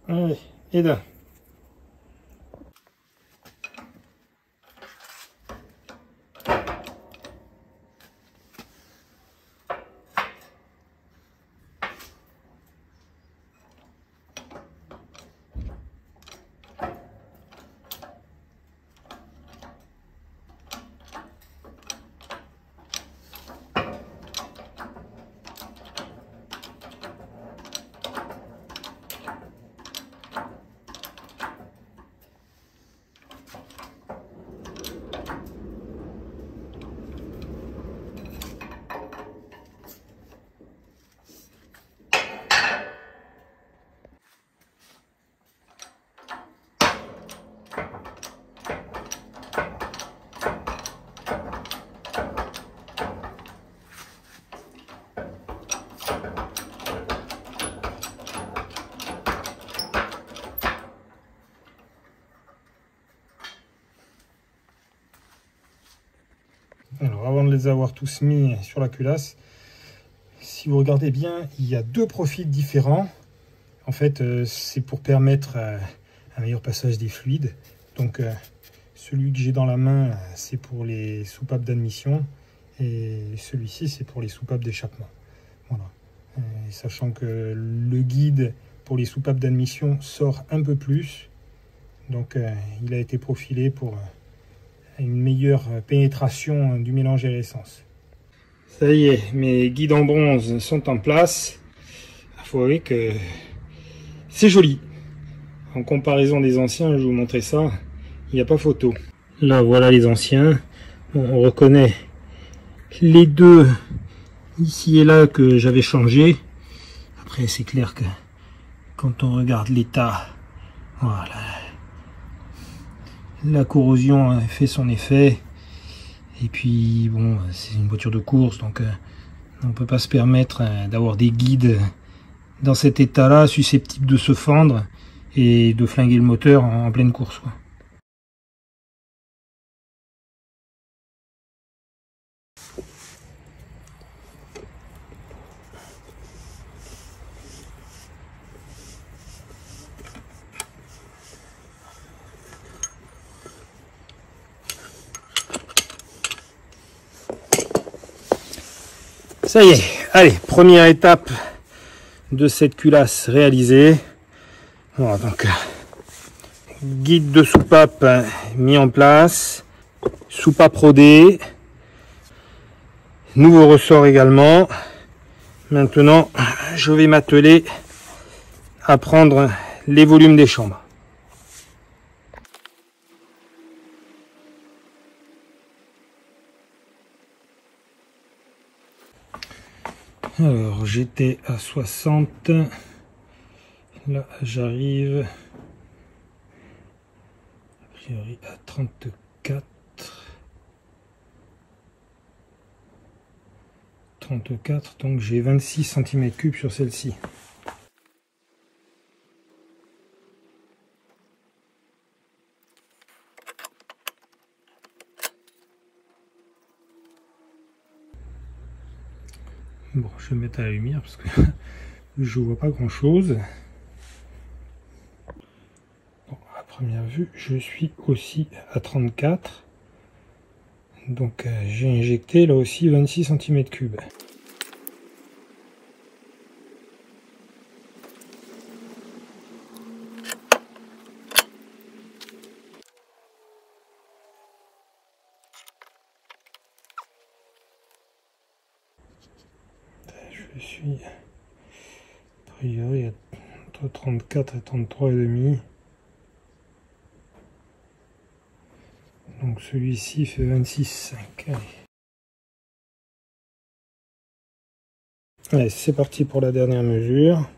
Allez, et là. Alors, avant de les avoir tous mis sur la culasse, si vous regardez bien, il y a deux profils différents. En fait, c'est pour permettre un meilleur passage des fluides. Donc, celui que j'ai dans la main, c'est pour les soupapes d'admission. Et celui-ci, c'est pour les soupapes d'échappement. Voilà. Et sachant que le guide pour les soupapes d'admission sort un peu plus. Donc, il a été profilé pour... une meilleure pénétration du mélange air-essence. Ça y est, mes guides en bronze sont en place. Il faut avouer que c'est joli. En comparaison des anciens, je vais vous montrer ça, il n'y a pas photo. Là, voilà les anciens. Bon, on reconnaît les deux ici et là que j'avais changé. Après, c'est clair que quand on regarde l'état, voilà, la corrosion fait son effet, et puis bon, c'est une voiture de course, donc on ne peut pas se permettre d'avoir des guides dans cet état là susceptibles de se fendre et de flinguer le moteur en pleine course, quoi. Ça y est, allez, première étape de cette culasse réalisée. Voilà, donc guide de soupape mis en place, soupape rodée, nouveau ressort également. Maintenant, je vais m'atteler à prendre les volumes des chambres. Alors, j'étais à 60, là j'arrive a priori à 34, donc j'ai 26 cm3 sur celle-ci. Bon, je vais me mettre à la lumière parce que je vois pas grand chose. Bon, à première vue, je suis aussi à 34. Donc j'ai injecté là aussi 26 cm3. Je suis a priori entre 34 et 33,5. Donc celui-ci fait 26,5. Allez, c'est parti pour la dernière mesure.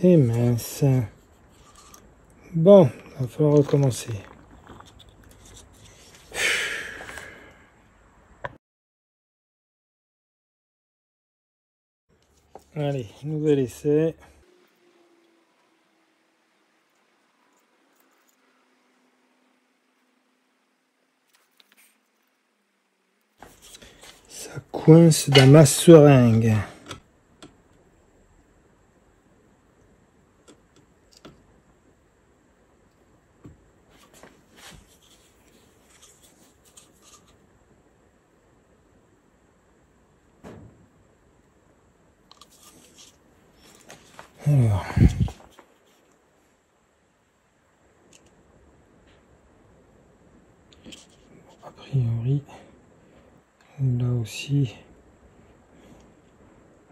Et mince. Bon, il va falloir recommencer. Allez, nouvel essai. Ça coince dans ma seringue. Alors, a priori, là aussi,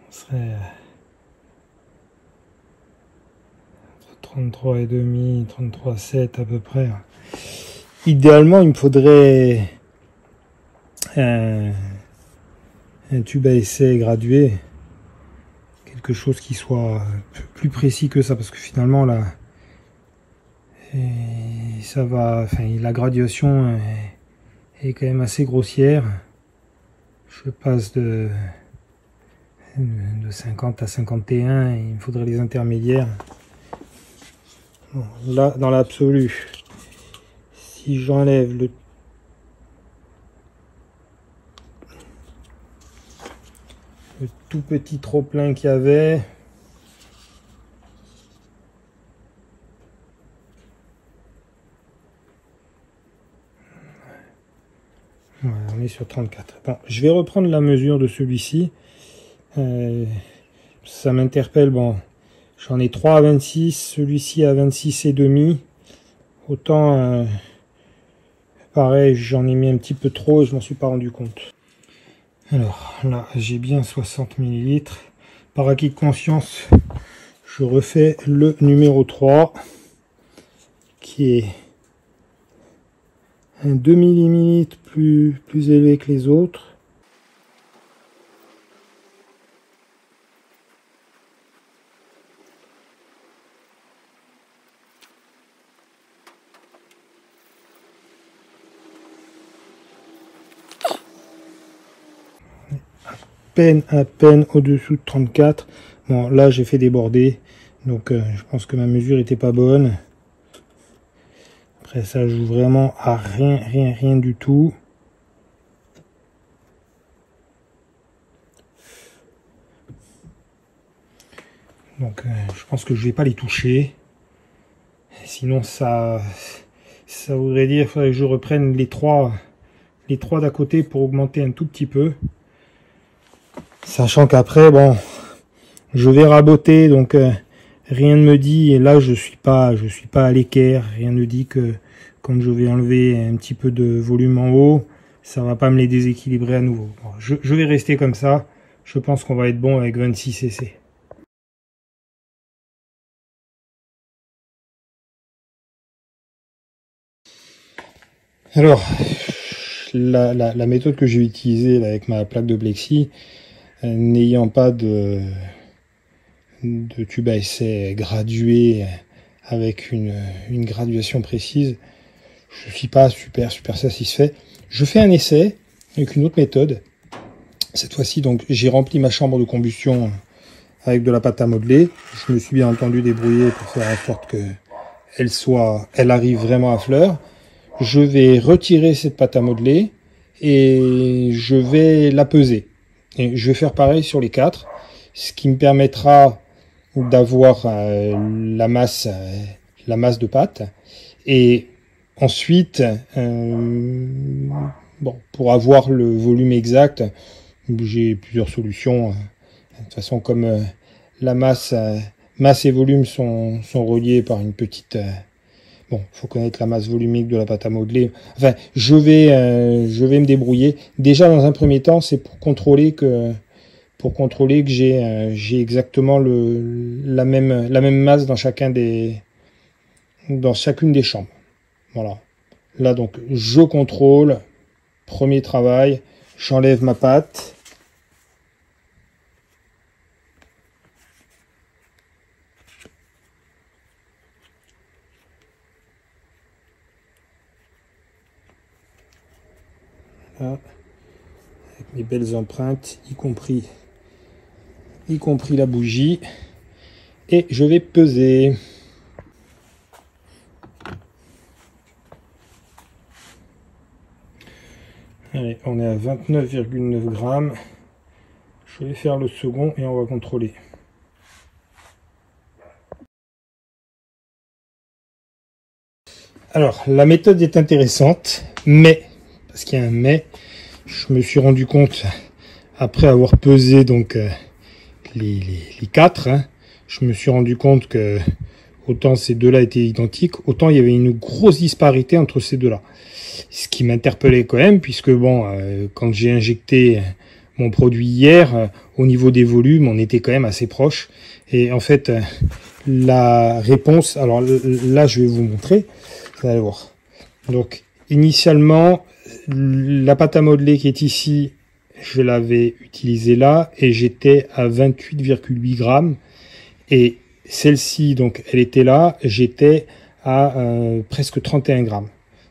on serait entre 33,5, 33,7 à peu près. Idéalement, il me faudrait un tube à essai gradué. Quelque chose qui soit plus précis que ça, parce que finalement là ça va, enfin la graduation est quand même assez grossière. Je passe de 50 à 51 et il me faudrait les intermédiaires. Bon, là dans l'absolu, si j'enlève le tout petit trop plein qu'il y avait, voilà, on est sur 34. Bon, je vais reprendre la mesure de celui-ci. Ça m'interpelle. Bon, j'en ai 3 à 26, celui-ci à 26,5. Autant pareil, j'en ai mis un petit peu trop et je m'en suis pas rendu compte. Alors là, j'ai bien 60 ml. Par acquis de conscience, je refais le numéro 3, qui est un demi-millilitre plus élevé que les autres. À peine au-dessous de 34. Bon, là j'ai fait déborder, donc je pense que ma mesure était pas bonne. Après ça joue vraiment à rien du tout. Donc je pense que je vais pas les toucher, sinon ça voudrait dire qu'il faudrait que je reprenne les trois d'à côté pour augmenter un tout petit peu. Sachant qu'après, bon, je vais raboter, donc rien ne me dit, et là je suis pas à l'équerre, rien ne dit que quand je vais enlever un petit peu de volume en haut, ça va pas me les déséquilibrer à nouveau. Bon, je vais rester comme ça, je pense qu'on va être bon avec 26 cc. Alors, la méthode que j'ai utilisée là, avec ma plaque de plexi, n'ayant pas de tube à essai gradué avec une graduation précise, je suis pas super satisfait. Je fais un essai avec une autre méthode. Cette fois-ci, donc, j'ai rempli ma chambre de combustion avec de la pâte à modeler. Je me suis bien entendu débrouillé pour faire en sorte que elle arrive vraiment à fleur. je vais retirer cette pâte à modeler et je vais la peser. Et je vais faire pareil sur les 4, ce qui me permettra d'avoir la masse de pâte. Et ensuite, bon, pour avoir le volume exact, j'ai plusieurs solutions. De toute façon, comme la masse et volume sont reliés par une petite... bon, il faut connaître la masse volumique de la pâte à modeler. Enfin, je vais me débrouiller. Déjà, dans un premier temps, c'est pour contrôler que j'ai exactement la même masse dans chacune des chambres. Voilà. Là, donc, je contrôle. Premier travail, j'enlève ma pâte. Là, avec mes belles empreintes, y compris la bougie. Et je vais peser. Allez, on est à 29,9 grammes. Je vais faire le second et on va contrôler. Alors, la méthode est intéressante, mais, parce qu'il y a un mais, je me suis rendu compte, après avoir pesé donc les 4, hein, je me suis rendu compte que autant ces deux-là étaient identiques, autant il y avait une grosse disparité entre ces deux-là. Ce qui m'interpellait quand même, puisque bon, quand j'ai injecté mon produit hier, au niveau des volumes, on était quand même assez proche. Et en fait, la réponse, alors là, je vais vous montrer, vous allez voir. Donc, initialement, la pâte à modeler qui est ici, je l'avais utilisée là, et j'étais à 28,8 grammes. Et celle-ci, donc, elle était là, j'étais à presque 31 grammes.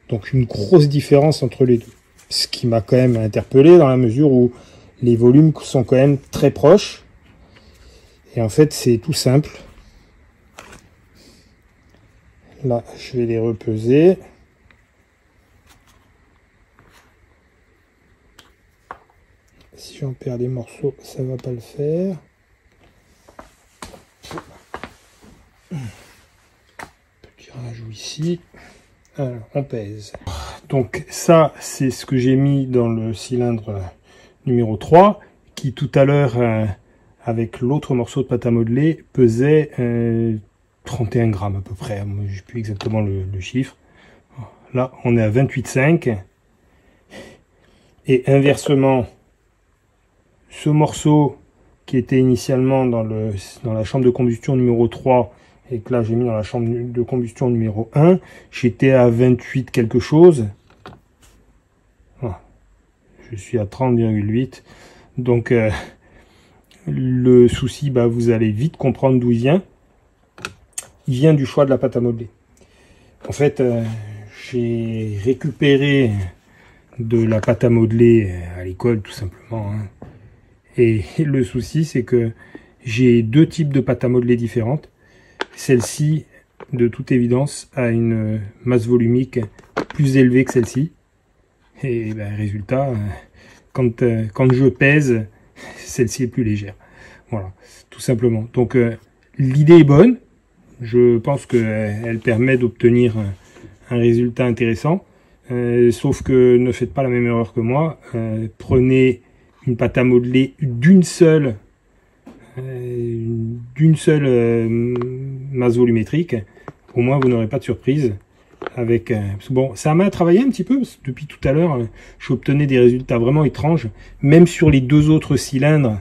Donc une grosse différence entre les deux. Ce qui m'a quand même interpellé dans la mesure où les volumes sont quand même très proches. Et en fait, c'est tout simple. Là, je vais les repeser. Si j'en perds des morceaux, ça va pas le faire. Petit rajout ici. Alors, on pèse. Donc ça, c'est ce que j'ai mis dans le cylindre numéro 3, qui tout à l'heure, avec l'autre morceau de pâte à modeler, pesait 31 grammes à peu près. Je sais plus exactement le chiffre. Là, on est à 28,5. Et inversement, ce morceau qui était initialement dans la chambre de combustion numéro 3, et que là j'ai mis dans la chambre de combustion numéro 1, j'étais à 28 quelque chose. Voilà. Je suis à 30,8. Donc le souci, bah, vous allez vite comprendre d'où il vient. Il vient du choix de la pâte à modeler. En fait, j'ai récupéré de la pâte à modeler à l'école tout simplement. Hein. Et le souci, c'est que j'ai deux types de pâte à modeler différentes. Celle-ci, de toute évidence, a une masse volumique plus élevée que celle-ci. Et ben, résultat, quand je pèse, celle-ci est plus légère. Voilà, tout simplement. Donc l'idée est bonne. Je pense qu'elle permet d'obtenir un résultat intéressant. Sauf que ne faites pas la même erreur que moi. Prenez une pâte à modeler d'une seule masse volumétrique. Au moins, vous n'aurez pas de surprise. Avec bon, ça m'a travaillé un petit peu parce que depuis tout à l'heure, j'obtenais des résultats vraiment étranges, même sur les deux autres cylindres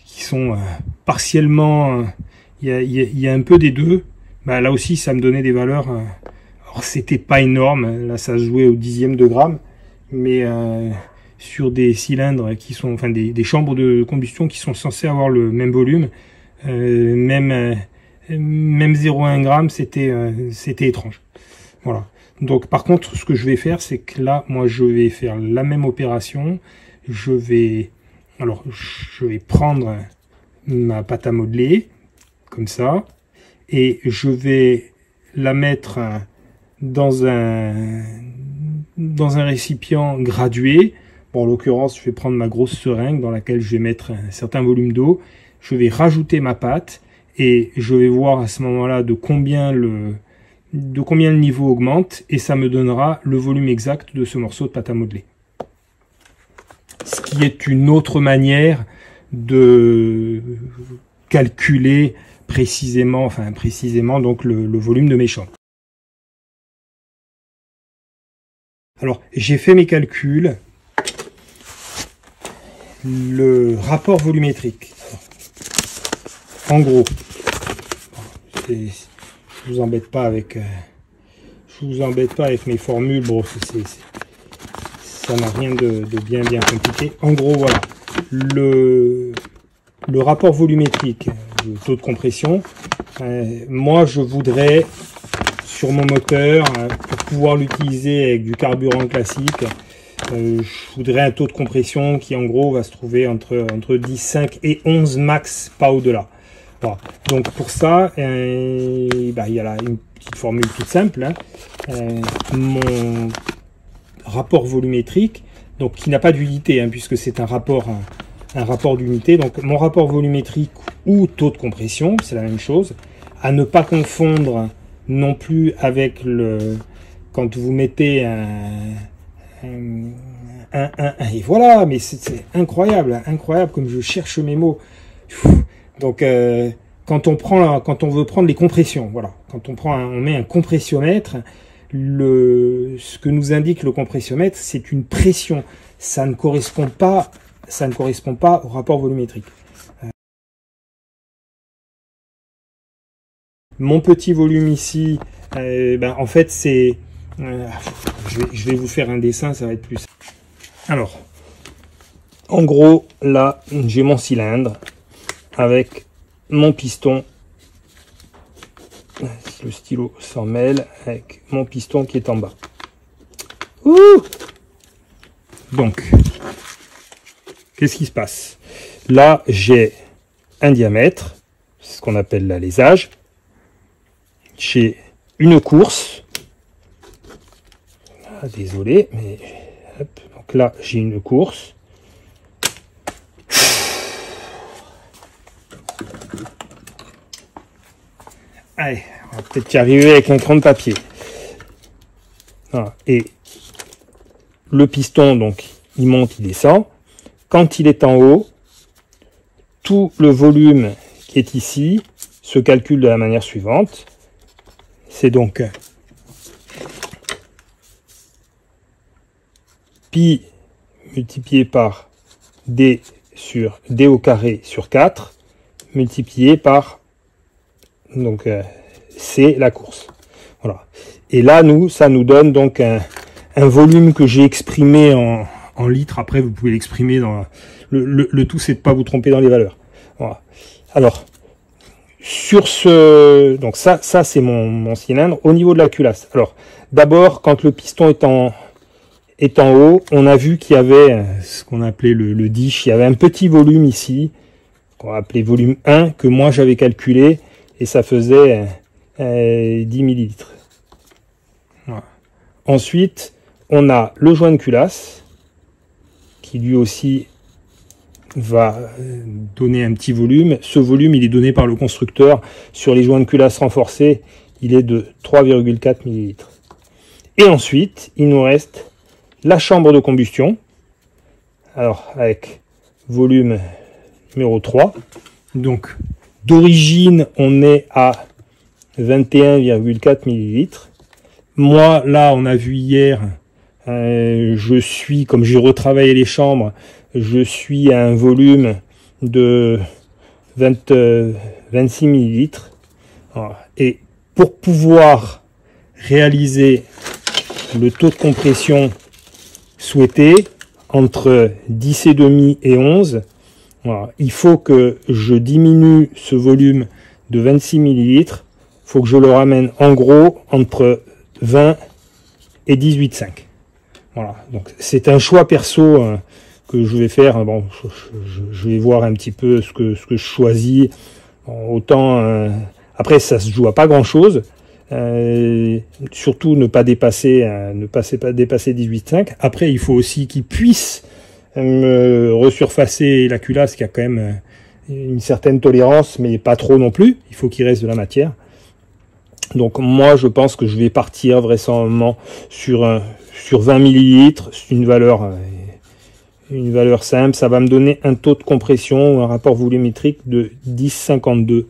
qui sont partiellement. Il y a un peu des deux. Bah, là aussi, ça me donnait des valeurs. Alors, c'était pas énorme. Là, ça se jouait au dixième de gramme, mais sur des cylindres qui sont, enfin, des chambres de combustion qui sont censées avoir le même volume, même 0,1 gramme, c'était étrange. Voilà. Donc, par contre, ce que je vais faire, c'est que là, moi, je vais faire la même opération. Je vais prendre ma pâte à modeler, comme ça, et je vais la mettre dans un récipient gradué. Bon, en l'occurrence, je vais prendre ma grosse seringue dans laquelle je vais mettre un certain volume d'eau. Je vais rajouter ma pâte et je vais voir à ce moment-là de combien le niveau augmente et ça me donnera le volume exact de ce morceau de pâte à modeler. Ce qui est une autre manière de calculer précisément donc le volume de mes chambres. Alors, j'ai fait mes calculs. Le rapport volumétrique. En gros, je vous embête pas avec mes formules. Bon, ça n'a rien de bien compliqué. En gros, voilà. Le rapport volumétrique, le taux de compression. Moi, je voudrais sur mon moteur, pour pouvoir l'utiliser avec du carburant classique, je voudrais un taux de compression qui en gros va se trouver entre 10,5 et 11 max, pas au-delà. Voilà. Donc pour ça, il y a là une petite formule toute simple. Mon rapport volumétrique, donc qui n'a pas d'unité, puisque c'est un rapport d'unité. Donc mon rapport volumétrique ou taux de compression, c'est la même chose. À ne pas confondre non plus avec quand vous mettez et voilà, mais c'est incroyable comme je cherche mes mots. Donc quand on veut prendre les compressions, voilà, quand on met un compressiomètre, ce que nous indique le compressiomètre, c'est une pression. Ça ne correspond pas au rapport volumétrique. Mon petit volume ici, en fait c'est, je vais vous faire un dessin, ça va être plus. Alors, en gros, là, j'ai mon cylindre avec mon piston. Le stylo s'en mêle avec mon piston qui est en bas. Ouh! Donc, qu'est-ce qui se passe? Là, j'ai un diamètre, c'est ce qu'on appelle l'alésage. J'ai une course. Ah, désolé, mais hop, donc là j'ai une course. Allez, on va peut-être y arriver avec un cran de papier. Voilà. Et le piston, donc, il monte, il descend. Quand il est en haut, tout le volume qui est ici se calcule de la manière suivante. C'est donc pi multiplié par d au carré sur 4 multiplié par donc c'est la course. Voilà. Et là ça nous donne donc un volume que j'ai exprimé en litres. Après vous pouvez l'exprimer dans le tout, c'est de pas vous tromper dans les valeurs. Voilà. Alors sur donc ça c'est mon cylindre. Au niveau de la culasse, alors d'abord quand le piston est en haut, on a vu qu'il y avait ce qu'on appelait le dish, il y avait un petit volume ici qu'on va appeler volume 1 que moi j'avais calculé et ça faisait 10 millilitres. Voilà. Ensuite on a le joint de culasse qui lui aussi va donner un petit volume. Ce volume, il est donné par le constructeur. Sur les joints de culasse renforcés, il est de 3,4 millilitres. Et ensuite, il nous reste la chambre de combustion. Alors, avec volume numéro 3. Donc, d'origine, on est à 21,4 millilitres. Moi, là, on a vu hier, je suis, comme j'ai retravaillé les chambres, je suis à un volume de 26 millilitres. Et pour pouvoir réaliser le taux de compression souhaité, entre 10,5 et 11, voilà, il faut que je diminue ce volume de 26 millilitres. Il faut que je le ramène en gros entre 20 et 18,5. Voilà, donc c'est un choix perso que je vais faire. Bon, je vais voir un petit peu ce que je choisis. Bon, autant après ça se joue à pas grand chose, Surtout ne pas dépasser 18,5. Après, il faut aussi qu'il puisse resurfacer la culasse, qui a quand même une certaine tolérance, mais pas trop non plus. Il faut qu'il reste de la matière. Donc moi, je pense que je vais partir vraisemblablement sur 20 millilitres, une valeur simple. Ça va me donner un taux de compression, un rapport volumétrique de 10,52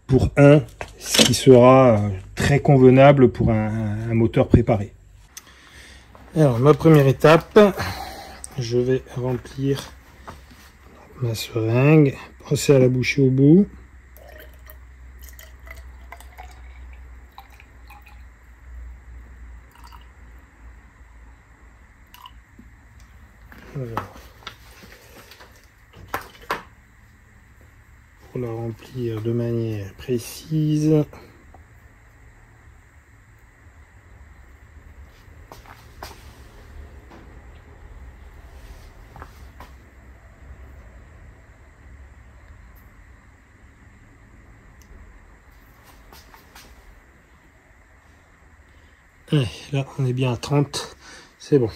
pour 1, ce qui sera très convenable pour un moteur préparé. Alors, ma première étape, je vais remplir ma seringue, penser à la boucher au bout. Alors, pour la remplir de manière précise, et là on est bien à 30, c'est bon.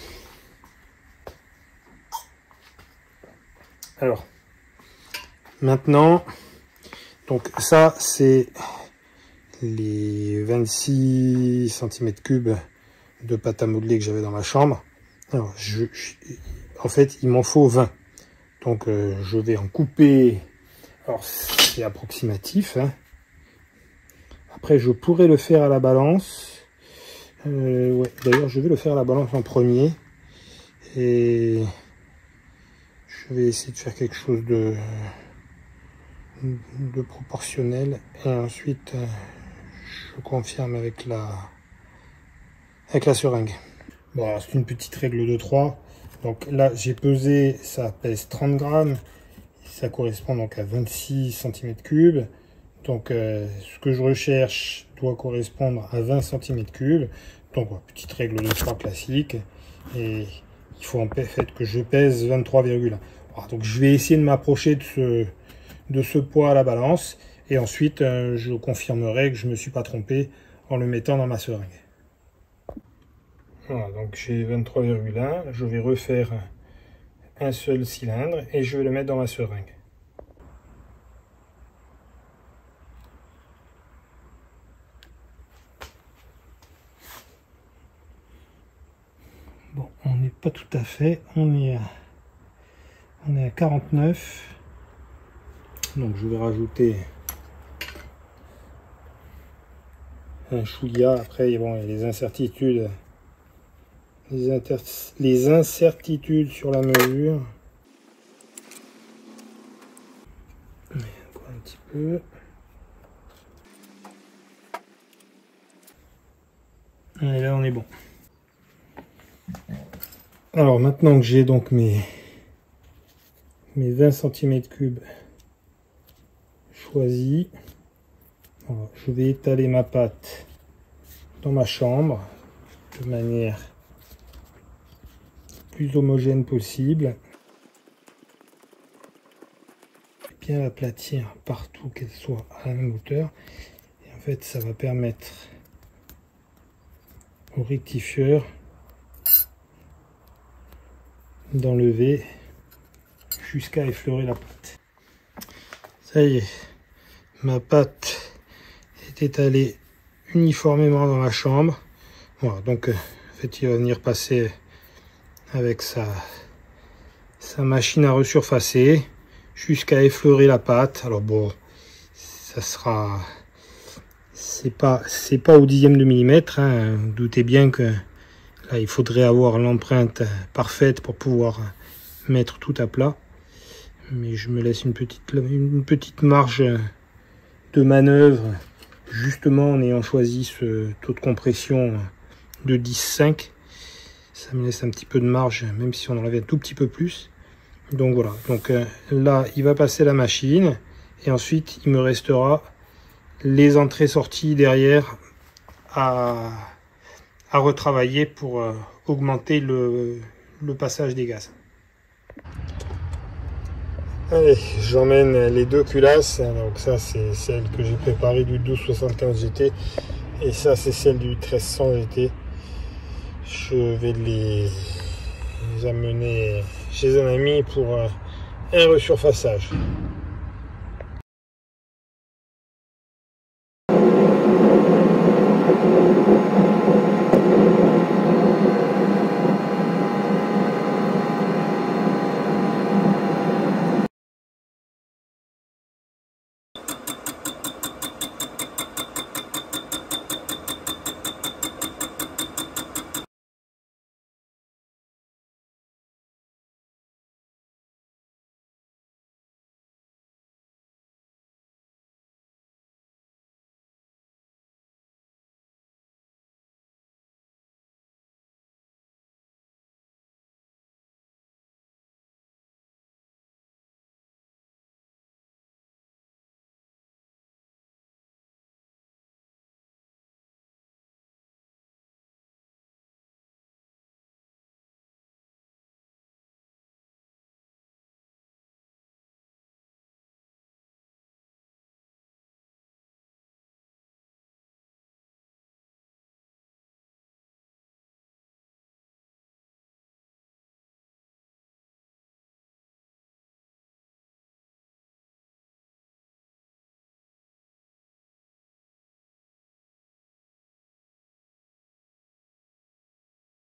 Alors, maintenant, donc ça c'est les 26 cm3 de pâte à modeler que j'avais dans ma chambre. Alors, en fait, il m'en faut 20. Donc, je vais en couper. Alors, c'est approximatif, hein. Après, je pourrais le faire à la balance. Ouais, d'ailleurs, je vais le faire à la balance en premier. Et je vais essayer de faire quelque chose de proportionnel. Et ensuite, je confirme avec la seringue. Bon, c'est une petite règle de 3. Donc là, j'ai pesé, ça pèse 30 grammes. Ça correspond donc à 26 cm3. Donc, ce que je recherche doit correspondre à 20 cm3. Donc, petite règle de 3 classique. Et il faut en fait que je pèse 23,1. Voilà, donc, je vais essayer de m'approcher de ce poids à la balance. Et ensuite, je confirmerai que je ne me suis pas trompé en le mettant dans ma seringue. Voilà, donc j'ai 23,1. Je vais refaire un seul cylindre et je vais le mettre dans ma seringue. Bon, on n'est pas tout à fait, on est à 49. Donc je vais rajouter un chouïa. Après, bon, il y a les incertitudes. Les incertitudes sur la mesure. Encore un petit peu. Et là, on est bon. Alors, maintenant que j'ai donc mes 20 cm3 choisis, alors, je vais étaler ma pâte dans ma chambre de manière plus homogène possible. Bien l'aplatir partout, qu'elle soit à la même hauteur. Et en fait, ça va permettre au rectifieur d'enlever jusqu'à effleurer la pâte. Ça y est, ma pâte est étalée uniformément dans la chambre. Voilà, donc en fait, il va venir passer avec sa machine à resurfacer jusqu'à effleurer la pâte. Alors bon, ça sera, c'est pas au dixième de millimètre, hein. Doutez bien que là il faudrait avoir l'empreinte parfaite pour pouvoir mettre tout à plat, mais je me laisse une petite marge de manœuvre, justement en ayant choisi ce taux de compression de 10,5. Ça me laisse un petit peu de marge, même si on en avait un tout petit peu plus. Donc voilà, donc là il va passer la machine et ensuite il me restera les entrées-sorties derrière à retravailler pour augmenter le passage des gaz. Allez, j'emmène les deux culasses. Donc ça c'est celle que j'ai préparée du 1275 GT Et ça, c'est celle du 1300 GT. Je vais les amener chez un ami pour un resurfaçage.